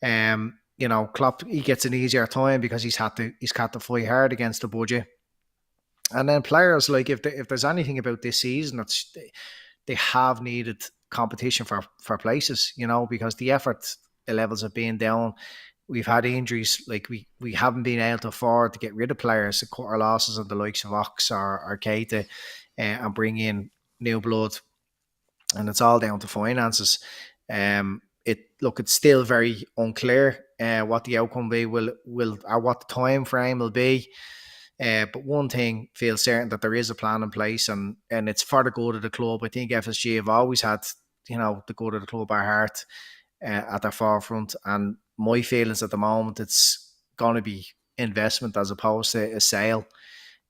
You know, Klopp, he gets an easier time because he's had to fight hard against the budget. And then players, like, if there's anything about this season, they have needed competition for places, you know, because the effort levels have been down. We've had injuries, like we haven't been able to afford to get rid of players, the quarter losses of the likes of Ox or Keita, and bring in new blood, and it's all down to finances. It's still very unclear what the outcome will or what the time frame will be. But one thing feels certain, that there is a plan in place, and it's for the good of the club. I think FSG have always had, you know, the good of the club at heart at their forefront. And my feelings at the moment, it's going to be investment as opposed to a sale.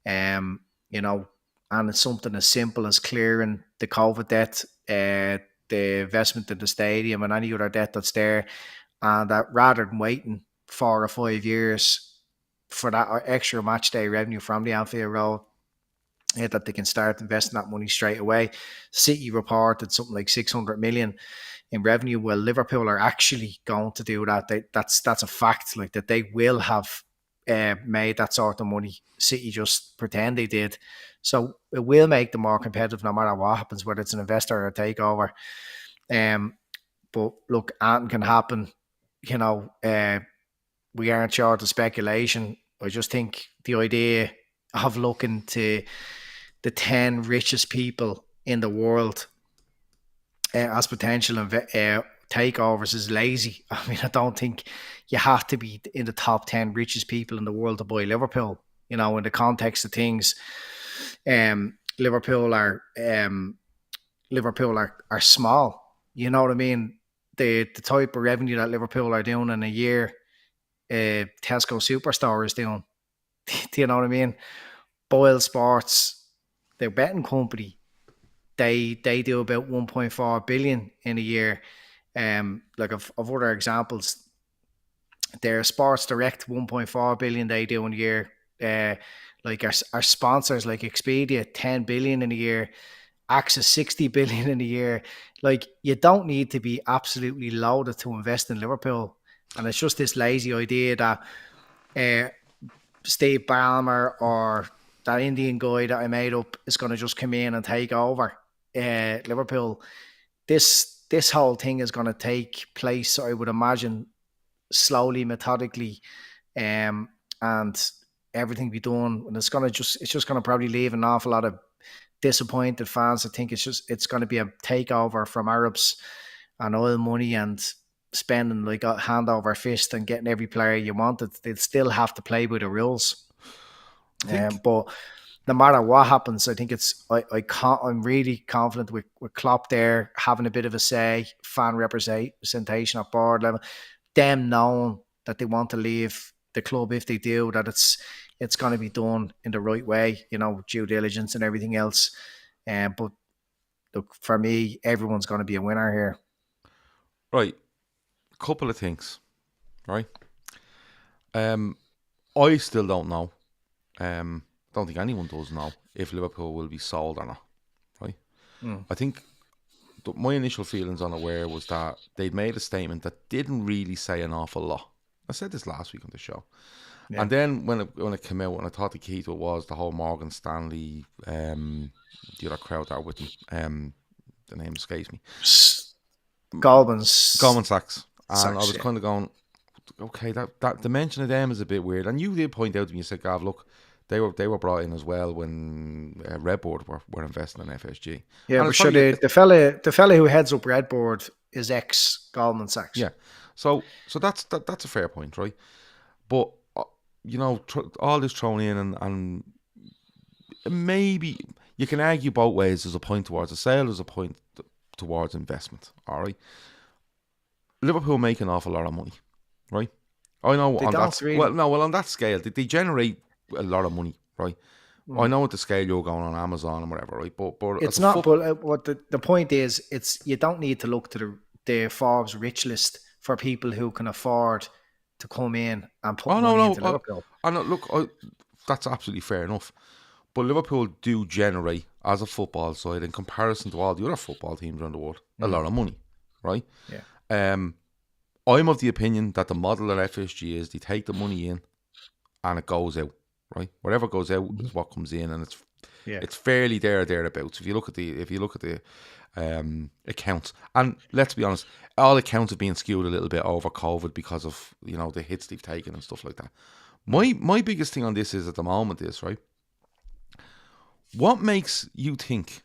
You know, and it's something as simple as clearing the COVID debt, the investment in the stadium, and any other debt that's there, and that rather than waiting 4 or 5 years for that extra match day revenue from the Anfield Road, that they can start investing that money straight away. City reported something like 600 million in revenue. Well, Liverpool are actually going to do that. That's a fact, like, that they will have made that sort of money. City just pretend they did. So it will make them more competitive no matter what happens, whether it's an investor or a takeover. But look, anything can happen. You know, we aren't short of speculation. I just think the idea of looking to the 10 richest people in the world as potential takeovers is lazy. I mean, I don't think you have to be in the top 10 richest people in the world to buy Liverpool. You know, in the context of things, Liverpool are small. You know what I mean? The type of revenue that Liverpool are doing in a year, Tesco Superstore is doing. Do you know what I mean? Boyle Sports, their betting company, they do about 1.4 billion in a year. Like of other examples, their Sports Direct, 1.4 billion they do in a year. Like our sponsors, like Expedia, 10 billion in a year. Access, 60 billion in a year. Like, you don't need to be absolutely loaded to invest in Liverpool. And it's just this lazy idea that Steve Ballmer or that Indian guy that I made up is going to just come in and take over. Liverpool, this whole thing is going to take place, I would imagine, slowly, methodically, and everything be done. And it's just going to probably leave an awful lot of disappointed fans. I think it's going to be a takeover from Arabs and oil money and spending like a hand over fist and getting every player you wanted. They'd still have to play by the rules. But no matter what happens, I think I'm really confident with Klopp there having a bit of a say, fan representation at board level, them knowing that they want to leave the club if they do, that it's going to be done in the right way, due diligence and everything else. But look, for me, everyone's going to be a winner here. Right. Couple of things. Right. I still don't know. Don't think anyone does know if Liverpool will be sold or not. Right. I think my initial feelings on it was that they'd made a statement that didn't really say an awful lot. I said this last week on the show. Yeah. And then when it came out, and I thought the key to it was the whole Morgan Stanley, the other crowd there with them, the name escapes me. Goldman Sachs. And I was kind of going, okay, that the mention of them is a bit weird. And you did point out to me, you said, Gav, look, they were brought in as well when Redboard were investing in FSG. Yeah, and but sure, the fella who heads up Redboard is ex Goldman Sachs. Yeah, so that's a fair point, right? But all this thrown in, and maybe you can argue both ways. There's a point towards a sale. There's a point towards investment. All right, Liverpool make an awful lot of money, right? I know on that scale, they generate a lot of money, right? I know at the scale you're going on Amazon and whatever, right? But it's not. But what the point is, you don't need to look to the Forbes rich list for people who can afford to come in and put money into Liverpool. That's absolutely fair enough. But Liverpool do generate, as a football side, in comparison to all the other football teams around the world, a lot of money, right? Yeah. I'm of the opinion that the model at FSG is they take the money in and it goes out, right? Whatever goes out is what comes in, and it's fairly thereabouts. If you look at the accounts, and let's be honest, all accounts have been skewed a little bit over COVID because of the hits they've taken and stuff like that. My biggest thing on this is at the moment is, right, what makes you think,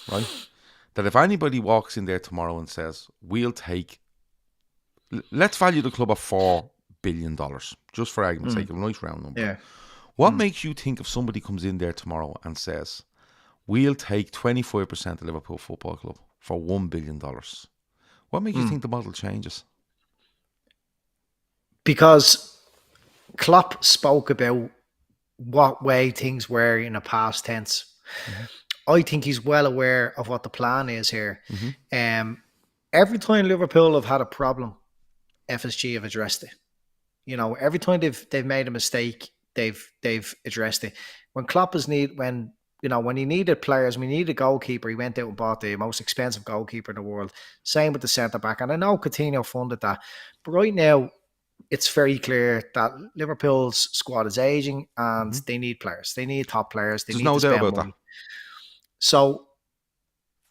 right, that if anybody walks in there tomorrow and says, let's value the club at $4 billion, just for argument's sake, a nice round number. Yeah. What makes you think if somebody comes in there tomorrow and says, we'll take 25% of Liverpool Football Club for $1 billion? What makes you think the model changes? Because Klopp spoke about what way things were in the past tense. Mm-hmm. I think he's well aware of what the plan is here. Mm-hmm. Every time Liverpool have had a problem, FSG have addressed it. Every time they've made a mistake, they've addressed it. When Klopp when he needed players, when he needed a goalkeeper, he went out and bought the most expensive goalkeeper in the world. Same with the centre back, and I know Coutinho funded that, but right now it's very clear that Liverpool's squad is aging and they need players. They need top players. There's no doubt about that. So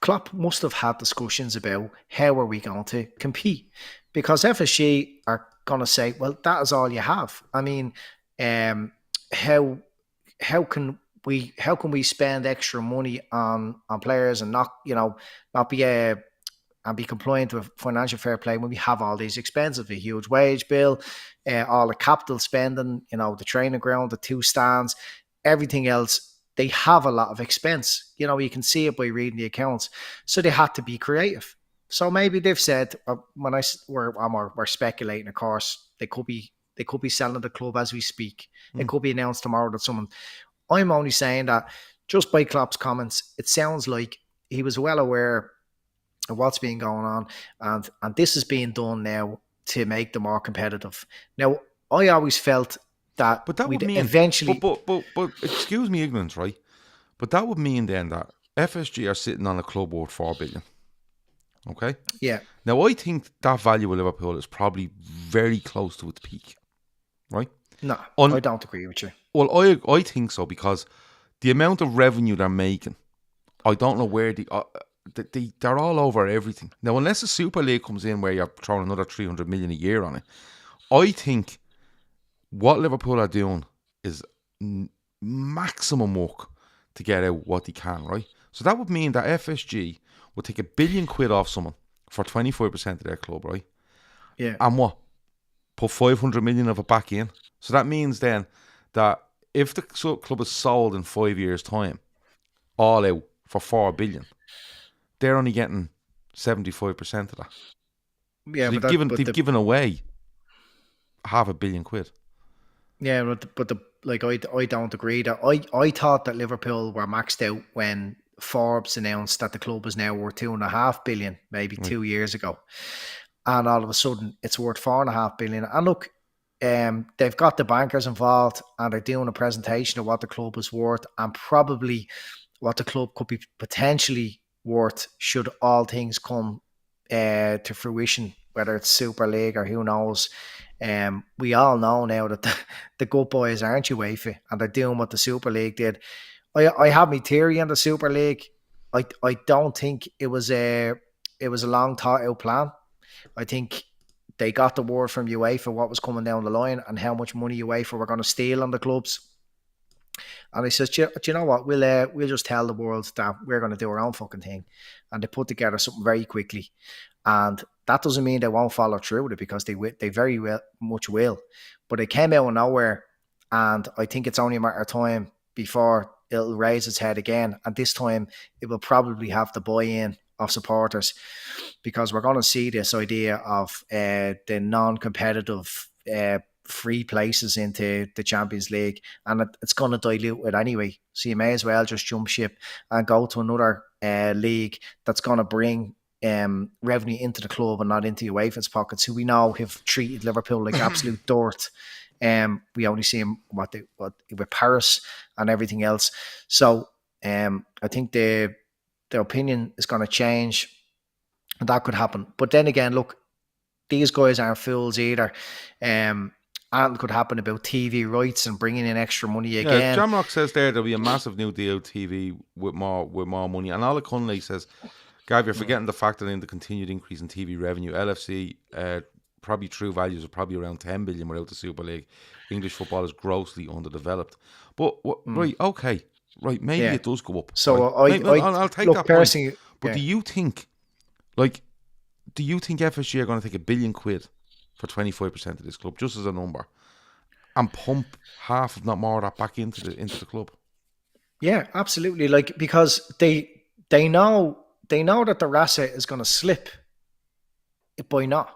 Klopp must have had discussions about how are we going to compete, because FSG are going to say, well, that is all you have. I mean, how can we spend extra money on players and not be compliant with financial fair play when we have all these expenses, a huge wage bill, all the capital spending, the training ground, the 2 stands, everything else. They have a lot of expense. You can see it by reading the accounts. So they had to be creative. So maybe they've said, we're speculating, of course, they could be selling the club as we speak. It could be announced tomorrow that someone. I'm only saying that just by Klopp's comments, it sounds like he was well aware of what's been going on, and this is being done now to make them more competitive. Now, I always felt that, but that would mean eventually. But excuse me, ignorance, right? But that would mean then that FSG are sitting on a club worth $4 billion. Okay. Yeah. Now I think that value of Liverpool is probably very close to its peak, right? No, I don't agree with you. Well, I think so, because the amount of revenue they're making I don't know where they're all over everything. Now, unless the Super League comes in where you're throwing another 300 million a year on it, I think what Liverpool are doing is maximum work to get out what they can, right? So that would mean that FSG would take £1 billion off someone for 25% of their club, right? Yeah. And what? Put 500 million of it back in. So that means then that if the club is sold in 5 years' time, all out for 4 billion, they're only getting 75% of that. Yeah, So they've given away £500 million. Yeah, I don't agree that I thought that Liverpool were maxed out when Forbes announced that the club is now worth 2.5 billion, maybe Right. 2 years ago, and all of a sudden it's worth 4.5 billion. And look, they've got the bankers involved, and they're doing a presentation of what the club is worth, and probably what the club could be potentially worth should all things come to fruition, whether it's Super League or who knows. We all know now that the good boys aren't UEFA, and they're doing what the Super League did. I have my theory on the Super League. I don't think it was a long thought out plan. I think they got the word from UEFA what was coming down the line and how much money UEFA were going to steal on the clubs. And I says, do you know what? We'll just tell the world that we're going to do our own fucking thing. And they put together something very quickly. And that doesn't mean they won't follow through with it, because they very much will. But it came out of nowhere, and I think it's only a matter of time before it'll raise its head again. And this time it will probably have the buy-in of supporters, because we're going to see this idea of the non-competitive free places into the Champions League, and it's going to dilute it anyway. So you may as well just jump ship and go to another league that's going to bring revenue into the club and not into UEFA's pockets, who we know have treated Liverpool like absolute dirt. We only see them what with Paris and everything else. So I think the opinion is going to change. That could happen. But then again, look, these guys aren't fools either. And it could happen about TV rights and bringing in extra money again. Jamrock says there'll be a massive new deal TV with more money. And Alec Hunley says, Gav, you're forgetting the fact that in the continued increase in TV revenue, LFC probably true values are probably around 10 billion without the Super League. English football is grossly underdeveloped. But right, okay, right, maybe it does go up. So right? I'll take that point. But do you think FSG are going to take £1 billion for 25% of this club, just as a number, and pump half, if not more, of that back into the club? Yeah, absolutely. Like, because they know that the asset is going to slip by not,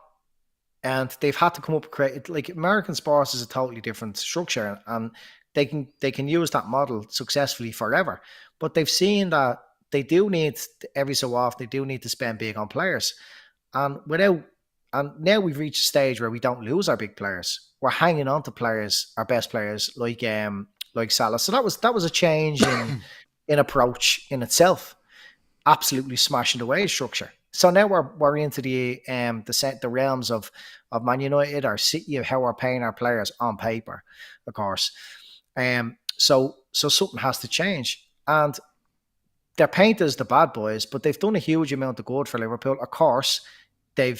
and they've had to come up with create. Like, American sports is a totally different structure, and they can use that model successfully forever. But they've seen that they do need, every so often, they do need to spend big on players, and now we've reached a stage where we don't lose our big players. We're hanging on to players, our best players, like Salah. So that was a change in approach in itself. Absolutely smashing away structure. So now we're into the realms of Man United or City, of how we're paying our players on paper, of course. So something has to change, and they're painted as the bad boys, but they've done a huge amount of good for Liverpool. Of course, they're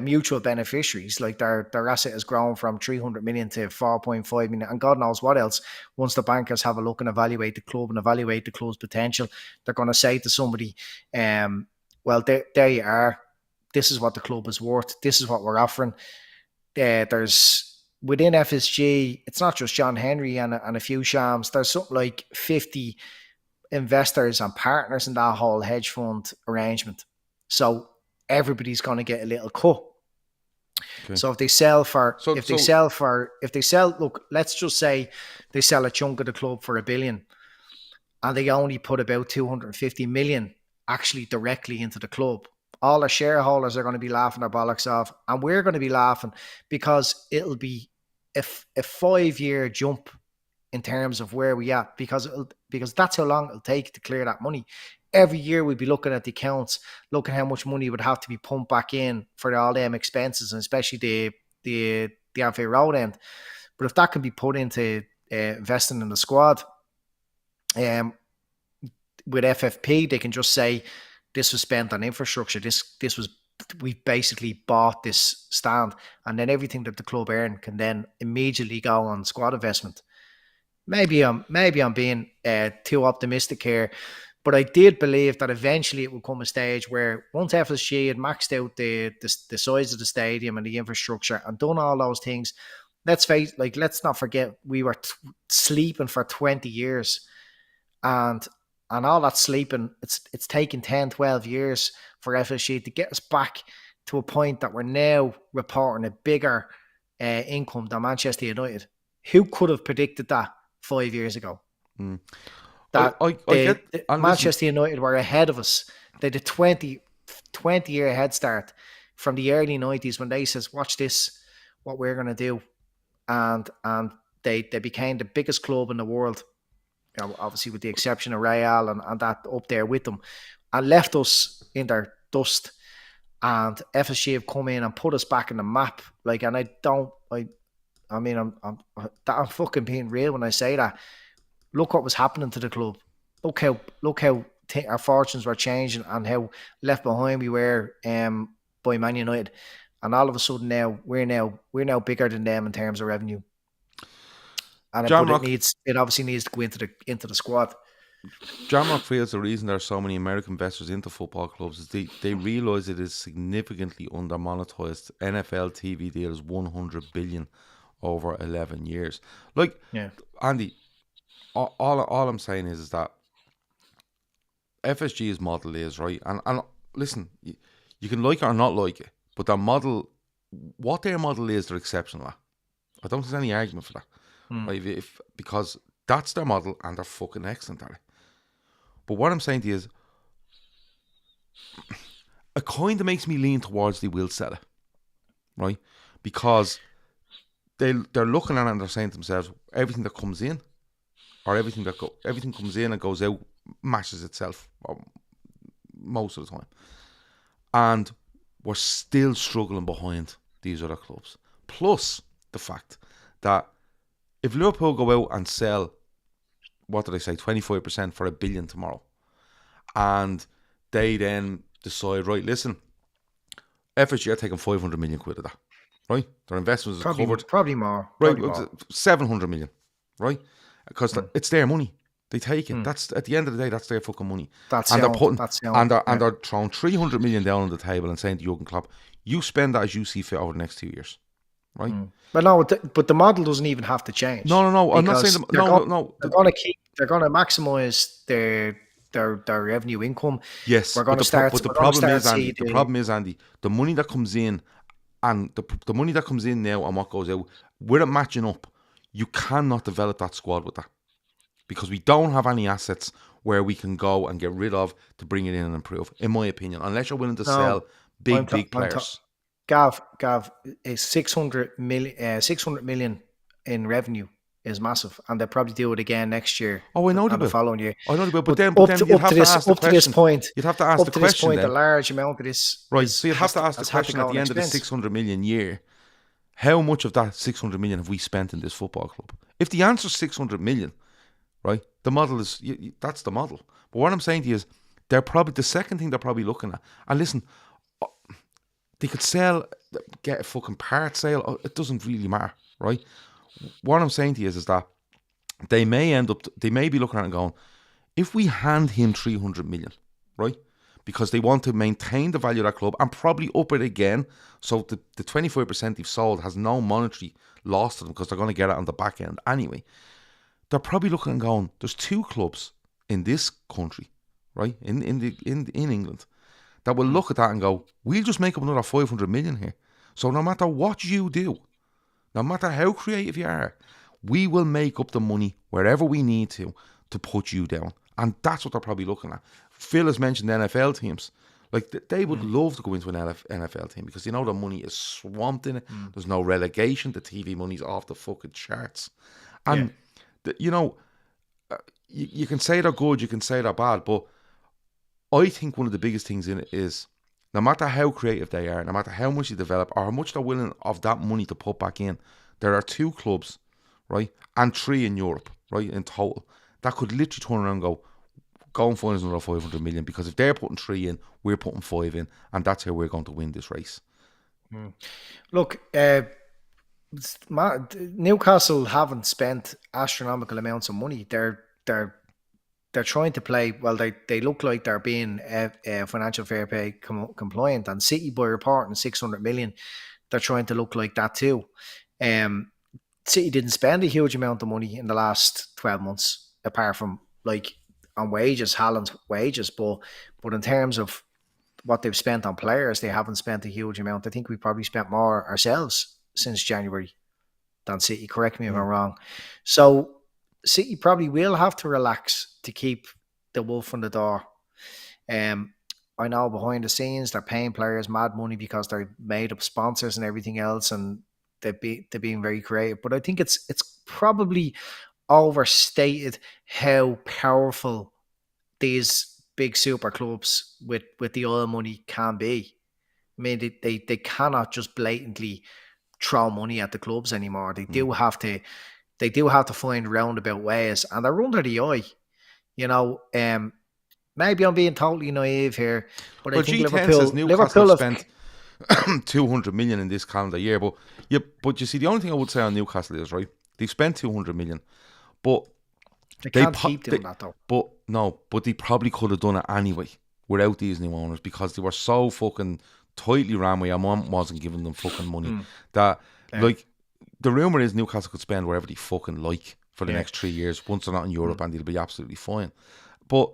mutual beneficiaries. Like, their asset has grown from 300 million to 4.5 million, and God knows what else. Once the bankers have a look and evaluate the club and evaluate the club's potential, they're going to say to somebody, well, there you are. This is what the club is worth. This is what we're offering. There's, within FSG, it's not just John Henry and a few shams. There's something like 50 investors and partners in that whole hedge fund arrangement. So everybody's going to get a little cut. Okay. So if they sell, look, let's just say they sell a chunk of the club for $1 billion, and they only put about 250 million actually directly into the club. All the shareholders are going to be laughing their bollocks off, and we're going to be laughing, because it'll be a 5-year jump in terms of where we at, because that's how long it'll take to clear that money. Every year we'd be looking at the accounts, looking how much money would have to be pumped back in for all them expenses, and especially the Anfield Road end. But if that can be put into investing in the squad, with FFP, they can just say this was spent on infrastructure. We basically bought this stand, and then everything that the club earn can then immediately go on squad investment. Maybe I'm being too optimistic here, but I did believe that eventually it would come a stage where once FSG had maxed out the size of the stadium and the infrastructure and done all those things, let's not forget we were sleeping for 20 years, and all that sleeping, it's taken 10, 12 years for FSG to get us back to a point that we're now reporting a bigger income than Manchester United. Who could have predicted that 5 years ago? That Manchester United were ahead of us. They had a 20-year head start from the early 90s when they says, watch this, what we're going to do. And they became the biggest club in the world, obviously with the exception of Real and that up there with them, and left us in their dust. And FSG have come in and put us back in the map. I'm fucking being real when I say that. Look what was happening to the club. Look how our fortunes were changing and how left behind we were by Man United. And all of a sudden now we're now bigger than them in terms of revenue. And it obviously needs to go into the squad. Jamrock feels the reason there are so many American investors into football clubs is they realise it is significantly under monetized. NFL TV deal is $100 billion over 11 years. Andy, all I'm saying is that FSG's model is right, and listen, you can like it or not like it, but their model, what their model is, they're exceptional at. I don't think there's any argument for that. Right? Because that's their model and they're fucking excellent at it. But what I'm saying to you is, it kind of makes me lean towards they will sell it, right? Because they're looking at it and they're saying to themselves, everything that comes in, or everything comes in and goes out, matches itself most of the time, and we're still struggling behind these other clubs. Plus the fact that if Liverpool go out and sell, what did I say, 25% for $1 billion tomorrow, and they then decide, right, listen, FSG are taking 500 million quid of that, right? Their investments are covered. Probably more. Right, 700 million, right? Because it's their money. They take it. That's, at the end of the day, that's their fucking money. They're throwing 300 million down on the table and saying to Jurgen Klopp, you spend that as you see fit over the next 2 years. Right? But the model doesn't even have to change. No. I'm not saying They're going to maximize their revenue income. Yes, but the problem is, Andy, the money that comes in and the money that comes in now and what goes out, we're not matching up. You cannot develop that squad with that, because we don't have any assets where we can go and get rid of to bring it in and improve, in my opinion, unless you're willing to sell big players. Gav, is 600 million in revenue is massive, and they'll probably do it again next year. Oh, I know they will. The following year. I know they will, but then you'd have to ask the question. You'd have to ask the question then. A large amount of this. Right, so you'd have to ask the question at the end of the 600 million year, how much of that 600 million have we spent in this football club? If the answer is 600 million, right, the model is, that's the model. But what I'm saying to you is, they're probably, the second thing they're probably looking at, and listen, they could get a fucking part sale, it doesn't really matter, right? What I'm saying to you is that they may be looking at it and going, if we hand him 300 million, right? Because they want to maintain the value of that club and probably up it again, so the 25% they've sold has no monetary loss to them because they're going to get it on the back end anyway. They're probably looking and going, there's two clubs in this country, right, in England, that will look at that and go, we'll just make up another 500 million here. So no matter what you do, no matter how creative you are, we will make up the money wherever we need to put you down. And that's what they're probably looking at. Phil has mentioned NFL teams. Like, they would love to go into an NFL team because, you know, the money is swamped in it. There's no relegation. The TV money's off the fucking charts. And, you know, you can say they're good, you can say they're bad, but I think one of the biggest things in it is, no matter how creative they are, no matter how much they develop or how much they're willing of that money to put back in, there are two clubs, right, and three in Europe, right, in total, that could literally turn around and go, go and find us another 500 million, because if they're putting 3 in, we're putting 5 in, and that's how we're going to win this race. Look, Newcastle haven't spent astronomical amounts of money. They're trying to play, well, they look like they're being financial fair play compliant, and City, by reporting 600 million, they're trying to look like that too. City didn't spend a huge amount of money in the last 12 months, apart from like on wages, Haaland's wages, but in terms of what they've spent on players, they haven't spent a huge amount. I think we probably spent more ourselves since January than City. Correct me if I'm wrong. So City probably will have to relax to keep the wolf on the door. I know behind the scenes they're paying players mad money because they're made up sponsors and everything else, and they're being very creative. But I think it's probably overstated how powerful these big super clubs with the oil money can be. I mean, they cannot just blatantly throw money at the clubs anymore. They do have to find roundabout ways, and they're under the eye. You know, maybe I'm being totally naive here, but I think Liverpool have spent 200 million in this calendar year. But you see, the only thing I would say on Newcastle is, right, they've spent 200 million, but they can't keep doing that though. But they probably could have done it anyway without these new owners, because they were so fucking tightly ran with. Your mum wasn't giving them fucking money. Like, the rumour is Newcastle could spend wherever they fucking like for the next 3 years once they're not in Europe, and they'll be absolutely fine. But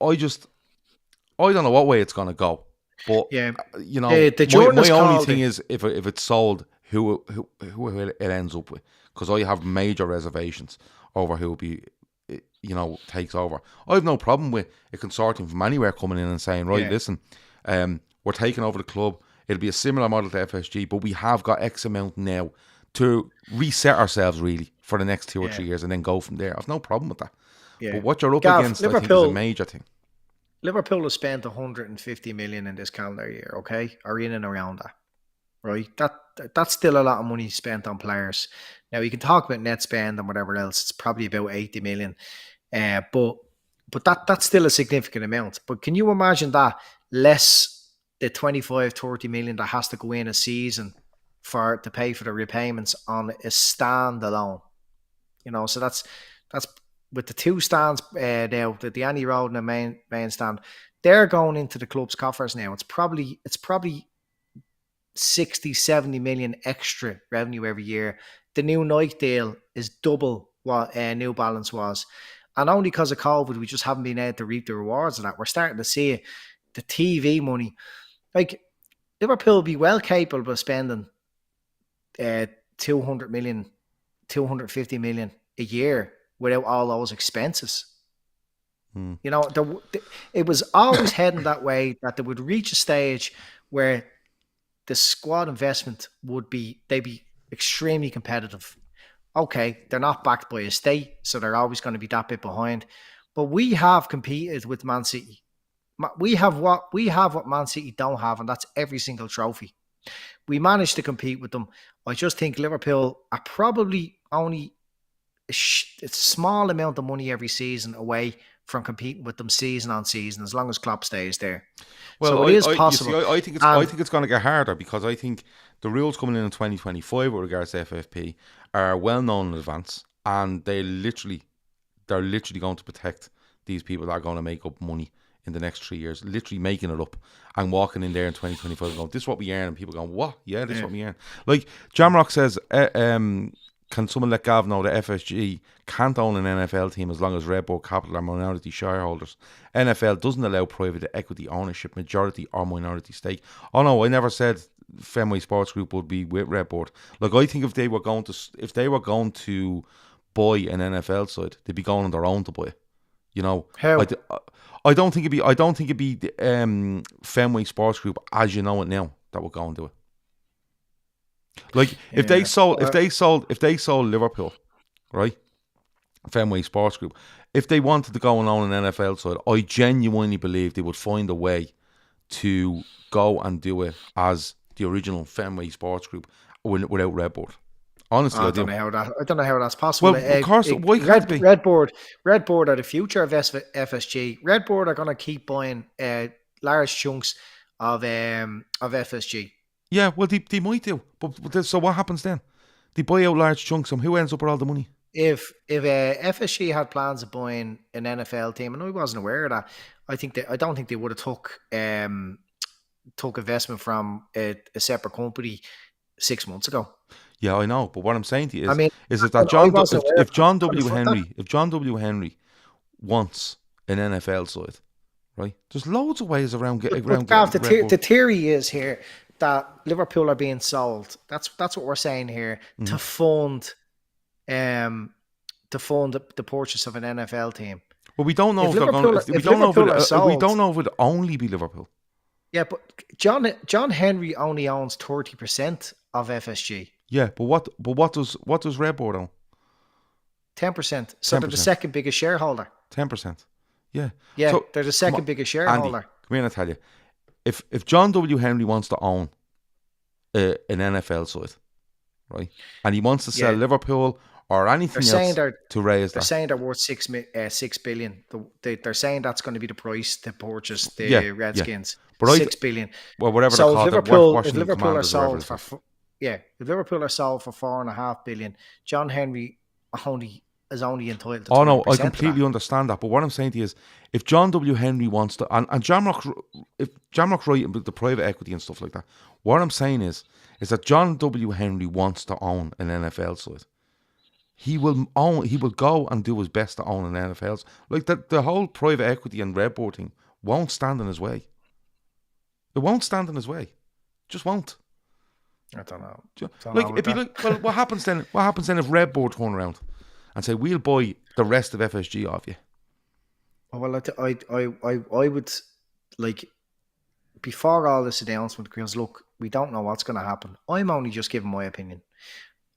I don't know what way it's going to go. But you know, my only thing is if it's sold, who it ends up with, because I have major reservations over who will be, you know, takes over. I have no problem with a consortium from anywhere coming in and saying, right, listen, we're taking over the club. It'll be a similar model to FSG, but we have got X amount now to reset ourselves really for the next 2 or 3 years, and then go from there. I've no problem with that. But what you're up against, I think, is a major thing. Liverpool has spent 150 million in this calendar year, okay, or in and around that, right? That's still a lot of money spent on players. Now, you can talk about net spend and whatever else. It's probably about 80 million, but that's still a significant amount. But can you imagine that less the 25, 30 million that has to go in a season to pay for the repayments on a stand alone? You know, so that's with the two stands now, the Annie Road and the main stand, they're going into the club's coffers now. It's probably 60, 70 million extra revenue every year. The new Nike deal is double what New Balance was. And only because of COVID, we just haven't been able to reap the rewards of that. We're starting to see the TV money. Like, Liverpool will be well capable of spending 200 million, 250 million a year without all those expenses. You know, it was always heading that way, that they would reach a stage where the squad investment they'd be extremely competitive. Okay, they're not backed by a state, so they're always going to be that bit behind. But we have competed with Man City. We have what Man City don't have, and that's every single trophy. We managed to compete with them. I just think Liverpool are probably only a small amount of money every season away from competing with them season on season, as long as Klopp stays there. Well, so it is possible. You see, I think it's going to get harder, because I think the rules coming in 2025 with regards to FFP are well known in advance, and they're literally going to protect these people that are going to make up money in the next 3 years, literally making it up and walking in there in 2025 and going, this is what we earn, and people going, what? Yeah, this is what we earn. Like Jamrock says, can someone let Gav know that FSG can't own an NFL team as long as Red Bull Capital are minority shareholders? NFL doesn't allow private equity ownership, majority or minority stake. Oh no, I never said Fenway Sports Group would be with Red Bull. Like, I think if they were going to buy an NFL side, they'd be going on their own to buy it. You know, how? I don't think it'd be Fenway Sports Group as you know it now that would go and do it. Like, if they sold Liverpool, right, Fenway Sports Group, if they wanted to go and own an NFL side, I genuinely believe they would find a way to go and do it as the original Fenway Sports Group without Red Bull. Honestly, I I don't do. know how that. I don't know how that's possible. Well, of course, why can't it be? Red Board are the future of FSG. Red Board are going to keep buying large chunks of FSG. Yeah, well, they might do. But so what happens then? They buy out large chunks, and who ends up with all the money? If FSG had plans of buying an NFL team, and I wasn't aware of that, I don't think they would have took investment from a separate company 6 months ago. Yeah, I know. But what I'm saying to you I mean, is that I wasn't aware. If John Couldn't W. have that. Henry, if John W. Henry wants an NFL side, right? There's loads of ways around But getting Gav, Red Bull. the theory is here that Liverpool are being sold. That's what we're saying here to fund the purchase of an NFL team. Well, we don't know if they're going. We don't know if it'll only be Liverpool. Yeah, but John Henry only owns 30% of FSG. Yeah, but what does Red Bull own? 10%. So they're the second biggest shareholder. 10%. Yeah. Yeah, So, they're the second biggest shareholder. Andy, come here and I tell you, if John W. Henry wants to own an NFL side, right, and he wants to sell Liverpool or anything else to raise that, they're saying they're worth 6 billion. They're saying that's going to be the price to purchase the Redskins. But 6 billion. Well, whatever. So if Liverpool are sold for if Liverpool are sold for 4.5 billion, John Henry is only entitled to 20%. Oh no, I completely understand that. But what I'm saying to you is, if John W. Henry wants to, and Jamrock right with the private equity and stuff like that, what I'm saying is that John W. Henry wants to own an NFL side. He will go and do his best to own an NFL. Like the whole private equity and Red Bull thing won't stand in his way. It won't stand in his way. Just won't. I don't know. What happens then? What happens then if Red Bull turn around and say, we'll buy the rest of FSG off you? Well, I would like, before all this announcement, because look, we don't know what's going to happen. I'm only just giving my opinion.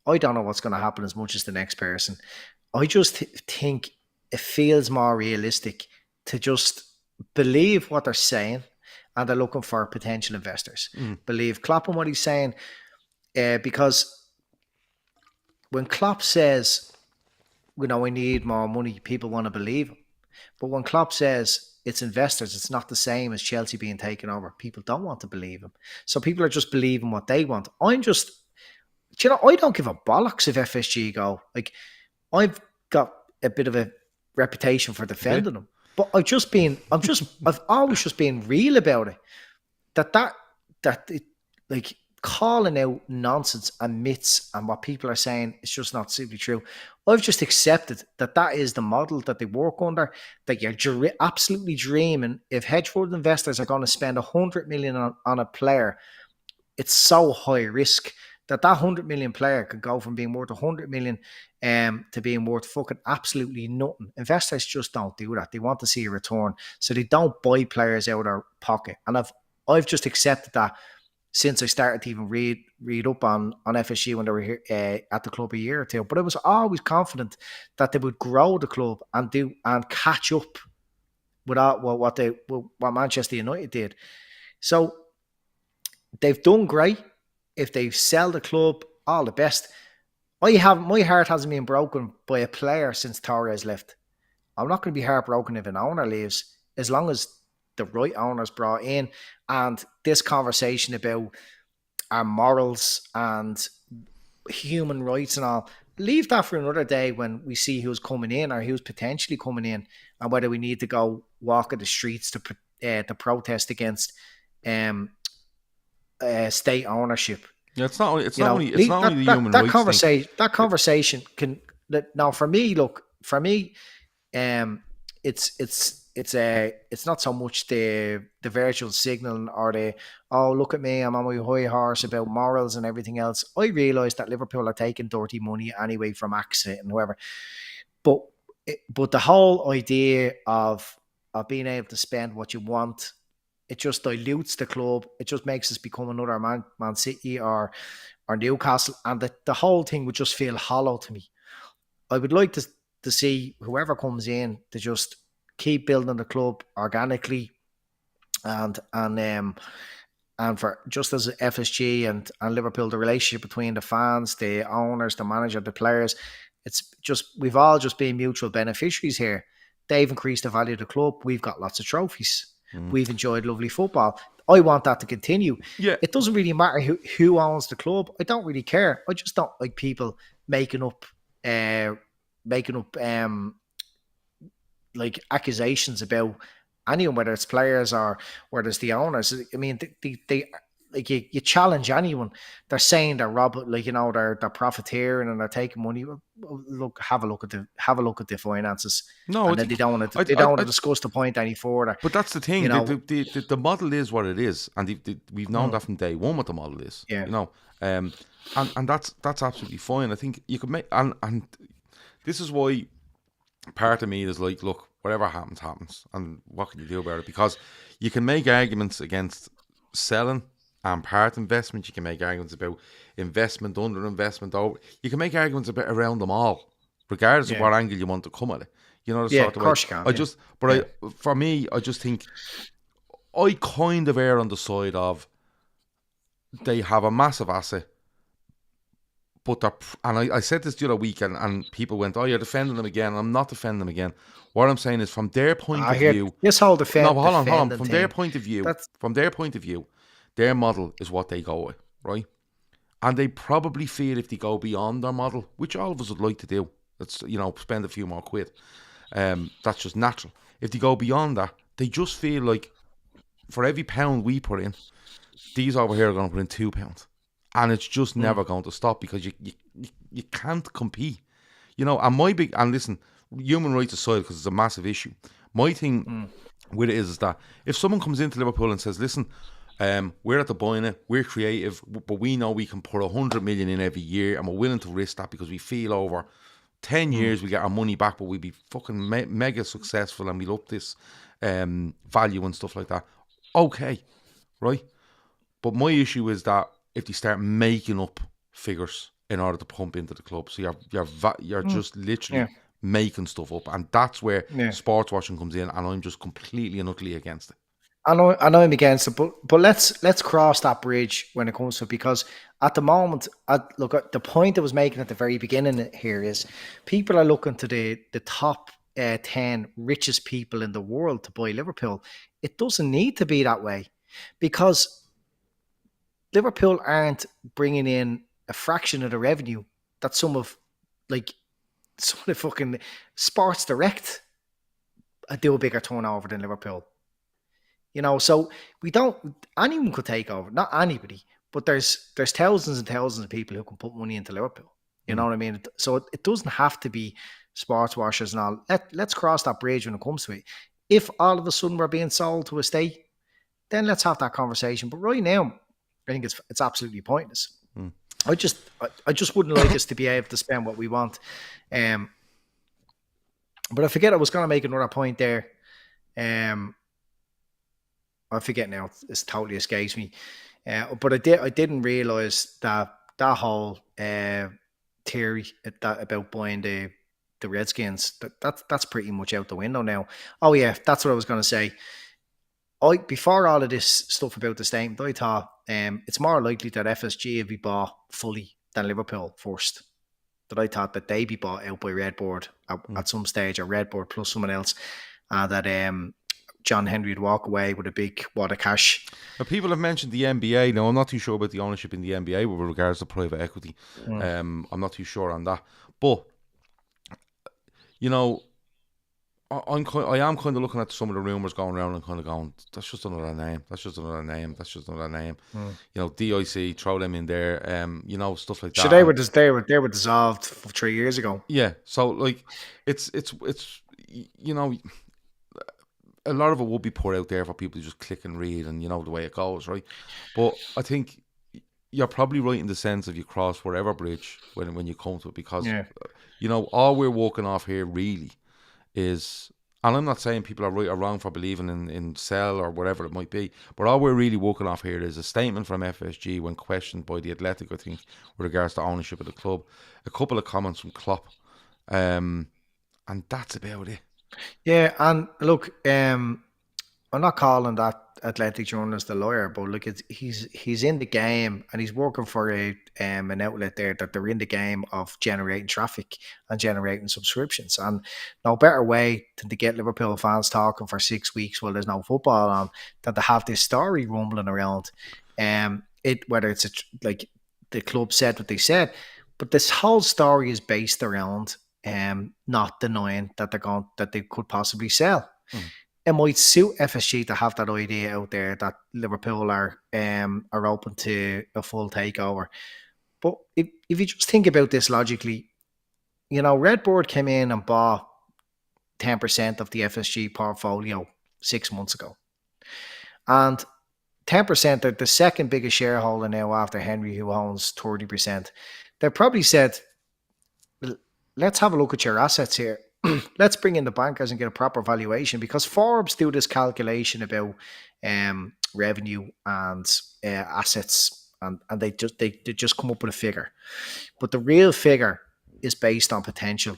I don't know what's going to happen as much as the next person. I just think it feels more realistic to just believe what they're saying, and they're looking for potential investors. Believe Klopp and what he's saying, because when Klopp says, we need more money, people want to believe him. But when Klopp says it's investors, it's not the same as Chelsea being taken over. People don't want to believe him. So people are just believing what they want. I don't give a bollocks if FSG go. Like, I've got a bit of a reputation for defending them. But I've always just been real about it. That it, like, calling out nonsense and myths and what people are saying is just not simply true. I've just accepted that is the model that they work under, that you're absolutely dreaming. If hedge fund investors are going to spend 100 million on a player, it's so high risk that 100 million player could go from being worth 100 million to being worth fucking absolutely nothing. Investors just don't do that. They want to see a return. So they don't buy players out of their pocket. And I've just accepted that since I started to even read up on FSG when they were here at the club a year or two. But I was always confident that they would grow the club and catch up with what Manchester United did. So they've done great. If they sell the club, all the best. My heart hasn't been broken by a player since Torres left. I'm not going to be heartbroken if an owner leaves, as long as the right owner's brought in. And this conversation about our morals and human rights and all, leave that for another day when we see who's coming in or who's potentially coming in, and whether we need to go walk in the streets to protest against state ownership. Yeah, it's not only the human rights thing. That conversation can now, for me, it's not so much the virtual signal or the, oh, look at me, I'm on my high horse about morals and everything else. I realise that Liverpool are taking dirty money anyway from AXA and whoever, but the whole idea of being able to spend what you want, it just dilutes the club. It just makes us become another Man City or Newcastle, and the whole thing would just feel hollow to me. I would like to see whoever comes in to just keep building the club organically and And for just as FSG and Liverpool, the relationship between the fans, the owners, the manager, the players, it's just we've all just been mutual beneficiaries here. They've increased the value of the club. We've got lots of trophies. We've enjoyed lovely football. I want that to continue. Yeah. It doesn't really matter who owns the club. I don't really care. I just don't like people making up like accusations about anyone, whether it's players or whether it's the owners. I mean, they like you challenge anyone. They're saying they're robbing, like, they're profiteering and they're taking money. Look, have a look at the finances, No, and then they don't want to discuss the point any further. But that's the thing. The model is what it is, and we've known that from day one what the model is. Yeah. And that's absolutely fine. I think you could make and this is why part of me is like, look, whatever happens, and what can you do about it? Because you can make arguments against selling and part investment. You can make arguments about investment, under investment, over. You can make arguments about around them all, regardless of what angle you want to come at it. You know, the sort of course you can. For me, I just think I kind of err on the side of they have a massive asset. But I said this the other week, and people went, "Oh, you're defending them again." I'm not defending them again. What I'm saying is, from their point of view, this whole defend. No, hold on. From their point of view, their model is what they go with, right? And they probably feel if they go beyond their model, which all of us would like to do, let's spend a few more quid. That's just natural. If they go beyond that, they just feel like for every £1 we put in, these over here are going to put in £2. And it's just never going to stop because you can't compete. And listen, human rights aside, because it's a massive issue, my thing with it is that if someone comes into Liverpool and says, listen, we're at the buying it, we're creative, but we know we can put 100 million in every year and we're willing to risk that because we feel over 10 years we get our money back, but we'd be fucking mega successful and we'll up this value and stuff like that. Okay, right? But my issue is that if they start making up figures in order to pump into the club, so you're just literally making stuff up, and that's where sports watching comes in, and I'm just completely and utterly against it. I know I'm against it, but let's cross that bridge when it comes to it, because at the moment, look, the point I was making at the very beginning here is people are looking to the top 10 richest people in the world to buy Liverpool. It doesn't need to be that way, because Liverpool aren't bringing in a fraction of the revenue that some of the fucking Sports Direct do a bigger turnover than Liverpool. So anyone could take over, not anybody, but there's thousands and thousands of people who can put money into Liverpool. You know what I mean? So it doesn't have to be sports washers and all. Let's cross that bridge when it comes to it. If all of a sudden we're being sold to a state, then let's have that conversation. But right now, I think it's absolutely pointless. I just wouldn't like us to be able to spend what we want. But I forget I was going to make another point there. I forget now. It's totally escapes me. But I didn't realise that whole theory about buying the Redskins, that's pretty much out the window now. Oh yeah, that's what I was going to say. Before all of this stuff about the statement, I thought it's more likely that FSG would be bought fully than Liverpool first. That I thought that they'd be bought out by Redboard at some stage, or Redboard plus someone else, that John Henry would walk away with a big wad of cash. Now, people have mentioned the NBA. Now, I'm not too sure about the ownership in the NBA with regards to private equity. I'm not too sure on that. But, I am kind of looking at some of the rumours going around and kind of going, that's just another name. That's just another name. That's just another name. DIC, throw them in there. Stuff like that. So they were dissolved 3 years ago. Yeah. So it's a lot of it will be put out there for people to just click and read, and the way it goes, right? But I think you're probably right in the sense of you cross whatever bridge when you come to it, because all we're walking off here really is, and I'm not saying people are right or wrong for believing in sell or whatever it might be, but all we're really walking off here is a statement from FSG when questioned by The Athletic, I think, with regards to ownership of the club, a couple of comments from Klopp, and that's about it. Yeah, and look, I'm not calling that athletic journalist, a lawyer, but look, he's in the game and he's working for an outlet there that they're in the game of generating traffic and generating subscriptions. And no better way than to get Liverpool fans talking for 6 weeks while there's no football on than to have this story rumbling around. Whether it's like the club said what they said, but this whole story is based around not denying that they could possibly sell. It might suit FSG to have that idea out there that Liverpool are open to a full takeover. But if you just think about this logically, Redboard came in and bought 10% of the FSG portfolio 6 months ago. And 10%, they're the second biggest shareholder now after Henry, who owns 30%. They probably said, let's have a look at your assets here. Let's bring in the bankers and get a proper valuation, because Forbes do this calculation about revenue and assets, and they just come up with a figure. But the real figure is based on potential,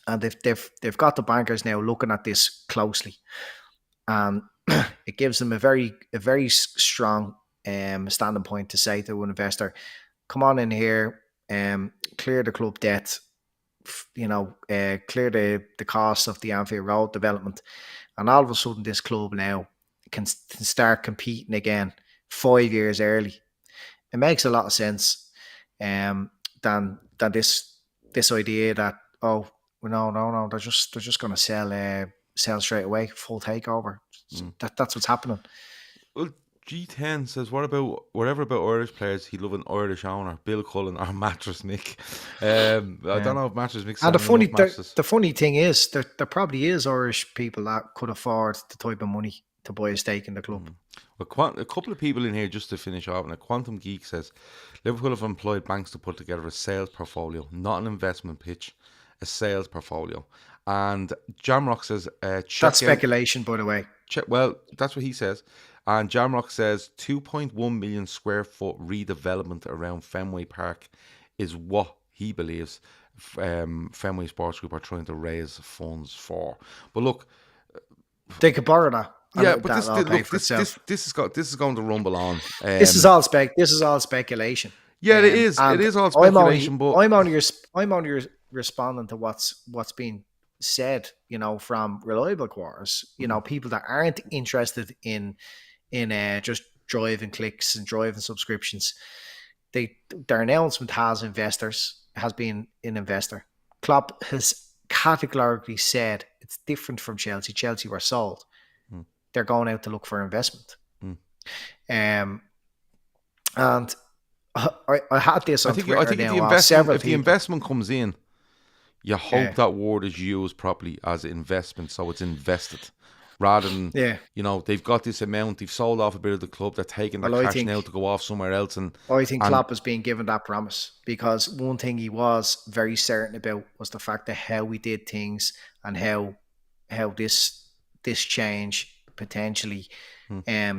and they've got the bankers now looking at this closely, and it gives them a very strong standing point to say to an investor, come on in here, clear the club debt, clear the cost of the Anfield Road development, and all of a sudden this club now can start competing again 5 years early. It makes a lot of sense than this idea that no, they're just going to sell straight away, full takeover. That's what's happening. Well, G10 says, whatever about Irish players, he'd love an Irish owner, Bill Cullen or Mattress Mick. I don't know if Mattress Mick's and the funny thing is, there probably is Irish people that could afford the type of money to buy a stake in the club. Well, a couple of people in here, just to finish off, and a Quantum Geek says, Liverpool have employed banks to put together a sales portfolio, not an investment pitch, a sales portfolio. And Jamrock says, that's speculation, by the way. Well, that's what he says. And Jamrock says 2.1 million square foot redevelopment around Fenway Park is what he believes Fenway Sports Group are trying to raise funds for. But look, they could borrow that. Yeah, but this is going to rumble on. This is all speculation. Yeah, it is. It is all speculation. I'm only responding to what's being said, from reliable quarters. People that aren't interested in just driving clicks and driving subscriptions. Their announcement has been an investor. Klopp has categorically said it's different from Chelsea. Chelsea were sold. They're going out to look for investment. And I had this on Twitter. I think if the investment comes in, you hope that word is used properly as investment, so it's invested. Rather than, they've got this amount, they've sold off a bit of the club, they're taking their cash now to go off somewhere else. And I think Klopp is being given that promise, because one thing he was very certain about was the fact that how we did things and how this change potentially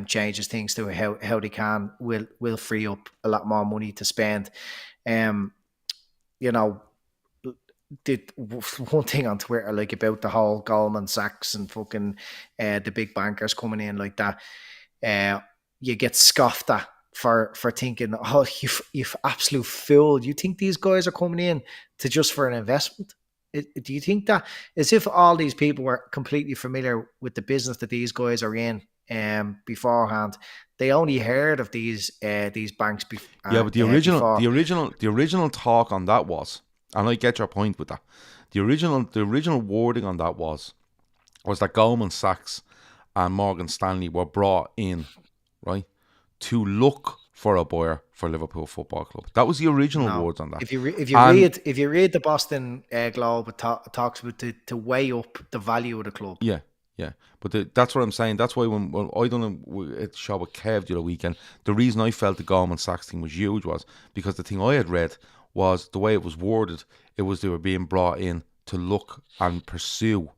changes things to how they will free up a lot more money to spend. Did one thing on Twitter about the whole Goldman Sachs and fucking the big bankers coming in like that. You get scoffed at for thinking, oh, you absolute fool. You think these guys are coming in just for an investment? Do you think that, as if all these people were completely familiar with the business that these guys are in beforehand? They only heard of these banks before. But the original talk on that was, and I get your point with that, the original wording on that was that Goldman Sachs and Morgan Stanley were brought in, right, to look for a buyer for Liverpool Football Club. That was the original words on that. If you read the Boston Globe, it talks about to weigh up the value of the club. Yeah. But that's what I'm saying. That's why when I done a show with Kev the other weekend, the reason I felt the Goldman Sachs thing was huge was because the thing I had read was the way it was worded. It was they were being brought in to look and pursue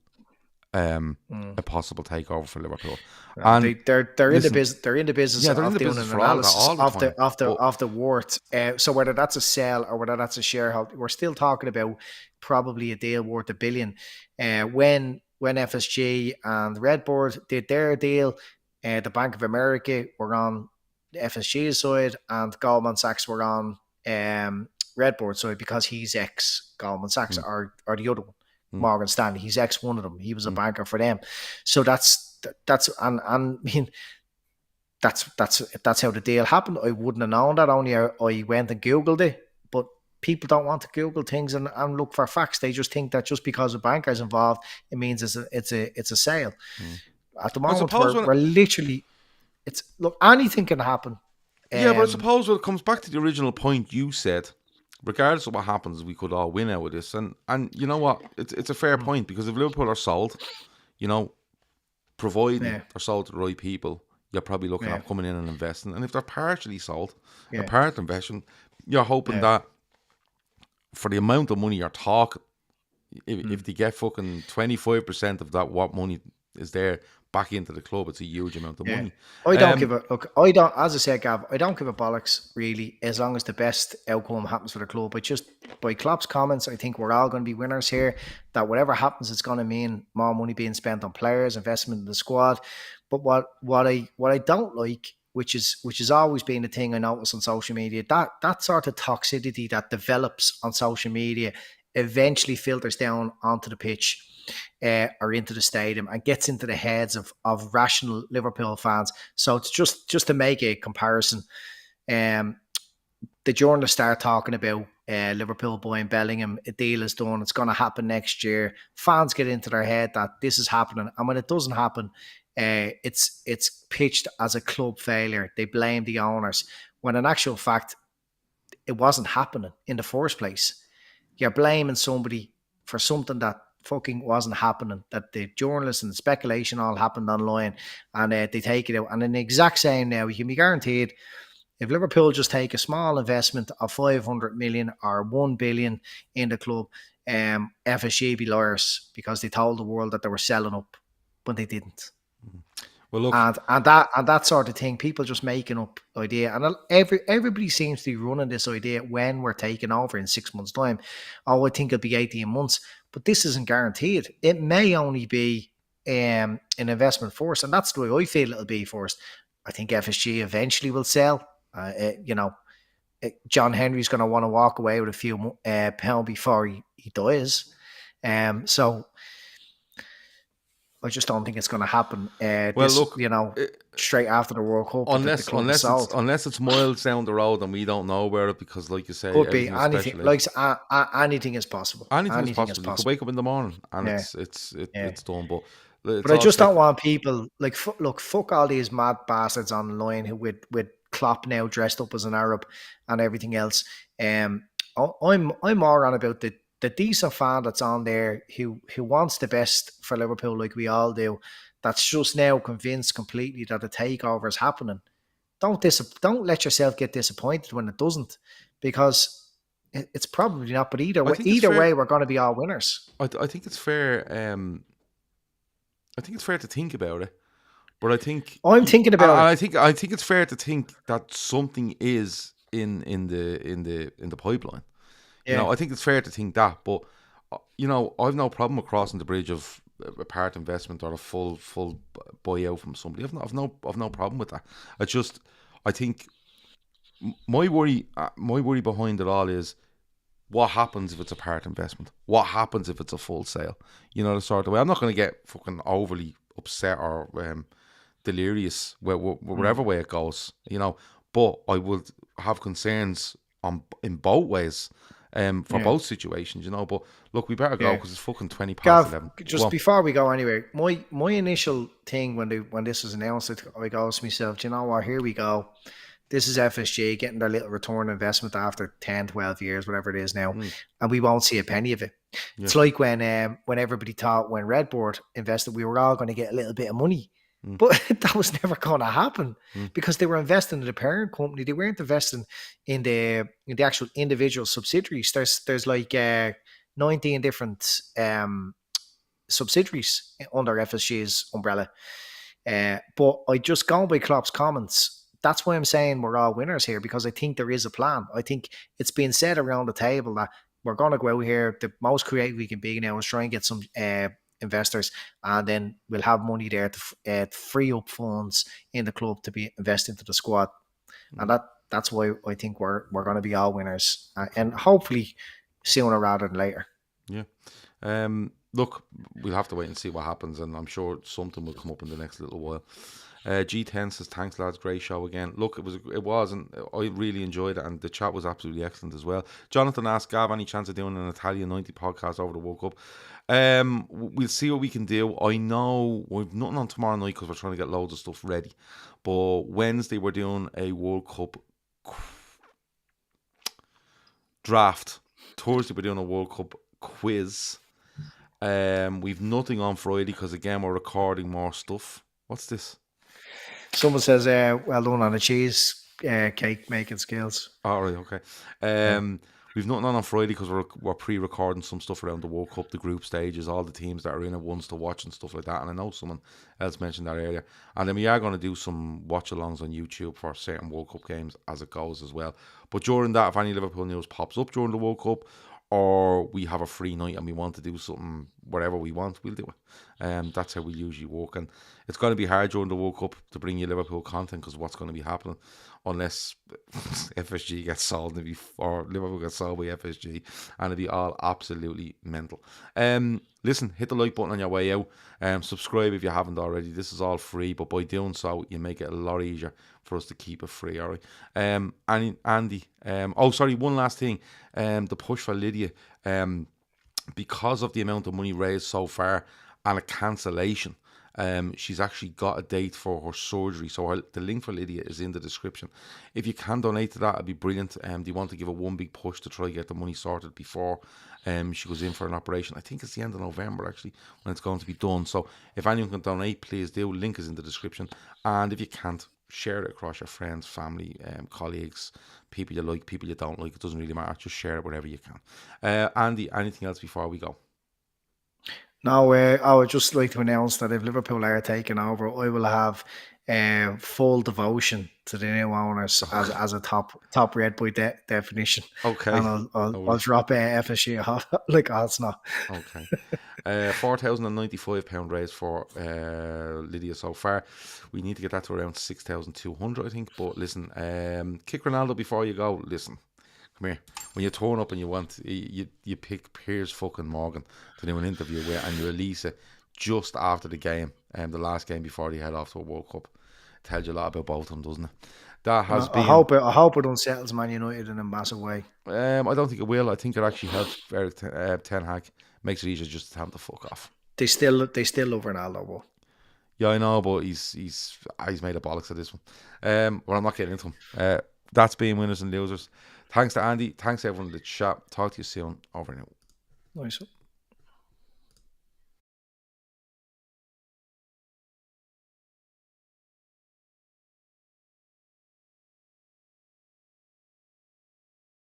a possible takeover for Liverpool. And they're in the business. They're in the business of doing an analysis of the worth. So whether that's a sale or whether that's a shareholder, we're still talking about probably a deal worth $1 billion. When FSG and Redboard did their deal, The Bank of America were on the FSG's side, and Goldman Sachs were on Redboard side because he's ex Goldman Sachs, or the other one, Morgan Stanley. He's ex one of them. He was a banker for them. So that's and I mean, that's how the deal happened. I wouldn't have known that. Only I went and Googled it. But people don't want to Google things and look for facts. They just think that just because a banker is involved, it means it's a sale. At the moment, we're literally, look, anything can happen. Yeah, but I suppose when it comes back to the original point you said, regardless of what happens, we could all win out of this. And you know what? It's a fair point, because if Liverpool are sold, you know, providing they're sold to the right people, you're probably looking at coming in and investing. And if they're partially sold, a part investment, you're hoping that for the amount of money you're talking, if they get fucking 25% of that, what money is there back into the club, it's a huge amount of money. I don't give a look. I don't, as I said, Gav, I don't give a bollocks really, as long as the best outcome happens for the club. But just by Klopp's comments, I think we're all going to be winners here. That whatever happens, it's going to mean more money being spent on players, investment in the squad. But what I don't like, which is always been the thing I notice on social media, that sort of toxicity that develops on social media eventually filters down onto the pitch. Or into the stadium and gets into the heads of rational Liverpool fans. So it's just to make a comparison, the journalists start talking about Liverpool buying Bellingham, a deal is done, it's going to happen next year. Fans get into their head that this is happening, and when it doesn't happen, it's pitched as a club failure. They blame the owners, when in actual fact it wasn't happening in the first place. You're blaming somebody for something that fucking wasn't happening, that the journalists and the speculation all happened online, and they take it out. And in the exact same now, you can be guaranteed, if Liverpool just take a small investment of 500 million or 1 billion in the club, FSG be liars, because they told the world that they were selling up when they didn't. Well, look, and that sort of thing, people just making up idea, and everybody seems to be running this idea when we're taking over in 6 months' time. Oh, I think it'll be 18 months, but this isn't guaranteed. It may only be an investment first, and that's the way I feel it'll be first. I think FSG eventually will sell. John Henry's going to want to walk away with a few pounds before he dies. So I just don't think it's going to happen. Straight after the World Cup. Unless it's miles down the road and we don't know about it, because, like you say, could be anything. Anything is possible. Anything is possible. You could wake up in the morning and it's done. But I just don't want people fuck all these mad bastards online who with Klopp now dressed up as an Arab and everything else. I'm more on about the decent fan that's on there who wants the best for Liverpool, like we all do, that's just now convinced completely that a takeover is happening. Don't let yourself get disappointed when it doesn't, because it's probably not. But either way, we're going to be all winners. I think it's fair. I think it's fair to think about it, but I think I'm thinking about it. I think it's fair to think that something is in the pipeline. Yeah. You know, I think it's fair to think that, but you know, I've no problem with crossing the bridge of a part investment or a full buyout from somebody. I've no problem with that. I think my worry behind it all is what happens if it's a part investment. What happens if it's a full sale? You know, the sort of way. I'm not going to get fucking overly upset or delirious wherever way it goes. You know, but I would have concerns in both ways. For both situations, you know, but look, we better go because it's fucking 20 past 11. Just before we go anywhere, my initial thing when this was announced, I go to myself, you know what, here we go. This is FSG getting their little return investment after 10, 12 years, whatever it is now, and we won't see a penny of it. Yeah. It's like when everybody thought when Redboard invested, we were all going to get a little bit of money. But that was never going to happen because they were investing in the parent company. They weren't investing in the actual individual subsidiaries. There's like 19 different subsidiaries under FSG's umbrella. But I just go by Klopp's comments. That's why I'm saying we're all winners here, because I think there is a plan. I think it's been said around the table that we're going to go out here. The most creative we can be now is try and get some investors, and then we'll have money there to free up funds in the club to be invested into the squad. And that's why I think we're going to be all winners, and hopefully sooner rather than later. Yeah. Look, we'll have to wait and see what happens, and I'm sure something will come up in the next little while. G10 says, thanks lads, great show again. Look, it was, and I really enjoyed it, and the chat was absolutely excellent as well. Jonathan asked, Gav, any chance of doing an Italian 90 podcast over the World Cup? We'll see what we can do. I know we've nothing on tomorrow night because we're trying to get loads of stuff ready, but Wednesday we're doing a World Cup draft. Thursday we're doing a World Cup quiz. We've nothing on Friday because again we're recording more stuff. What's this? Someone says, well done on the cheese cake making skills. All right, okay. We've nothing on Friday because we're pre-recording some stuff around the World Cup, the group stages, all the teams that are in it, ones to watch and stuff like that. And I know someone else mentioned that earlier. And then we are going to do some watch-alongs on YouTube for certain World Cup games as it goes as well. But during that, if any Liverpool news pops up during the World Cup, or we have a free night and we want to do something, whatever we want, we'll do it. That's how we usually work. And it's going to be hard during the World Cup to bring you Liverpool content because what's going to be happening unless FSG gets sold or Liverpool gets sold by FSG, and it'll be all absolutely mental. Listen, hit the like button on your way out. Subscribe if you haven't already. This is all free, but by doing so, you make it a lot easier for us to keep it free, all right? Andy, one last thing. The push for Lydia, because of the amount of money raised so far and a cancellation, she's actually got a date for her surgery. So the link for Lydia is in the description. If you can donate to that, it'd be brilliant. Do you want to give her one big push to try to get the money sorted before she goes in for an operation? I think it's the end of November, actually, when it's going to be done. So if anyone can donate, please do. Link is in the description. And if you can't, share it across your friends, family, colleagues, people you like, people you don't like. It doesn't really matter. Just share it wherever you can. Andy, anything else before we go? No, I would just like to announce that if Liverpool are taken over, I will have full devotion to the new owners as a top red by definition. Okay. And I'll drop FSG like odds not. Okay. £4,095 raised for Lydia so far. We need to get that to around 6,200, I think. But listen, kick Ronaldo before you go. Listen, come here. When you turn up and you pick Piers fucking Morgan to do an interview with, and you release it just after the game, the last game before they head off to a World Cup. Tells you a lot about both of them, doesn't it? That has been. I hope it unsettles Man United in a massive way. I don't think it will. I think it actually helps Eric Ten Hag. Makes it easier just to tell him to fuck off. They still love Ronaldo, but. Yeah, I know, but he's made a bollocks of this one. Well, I'm not getting into him. That's been winners and losers. Thanks to Andy. Thanks to everyone in the chat. Talk to you soon. Over and out. Nice.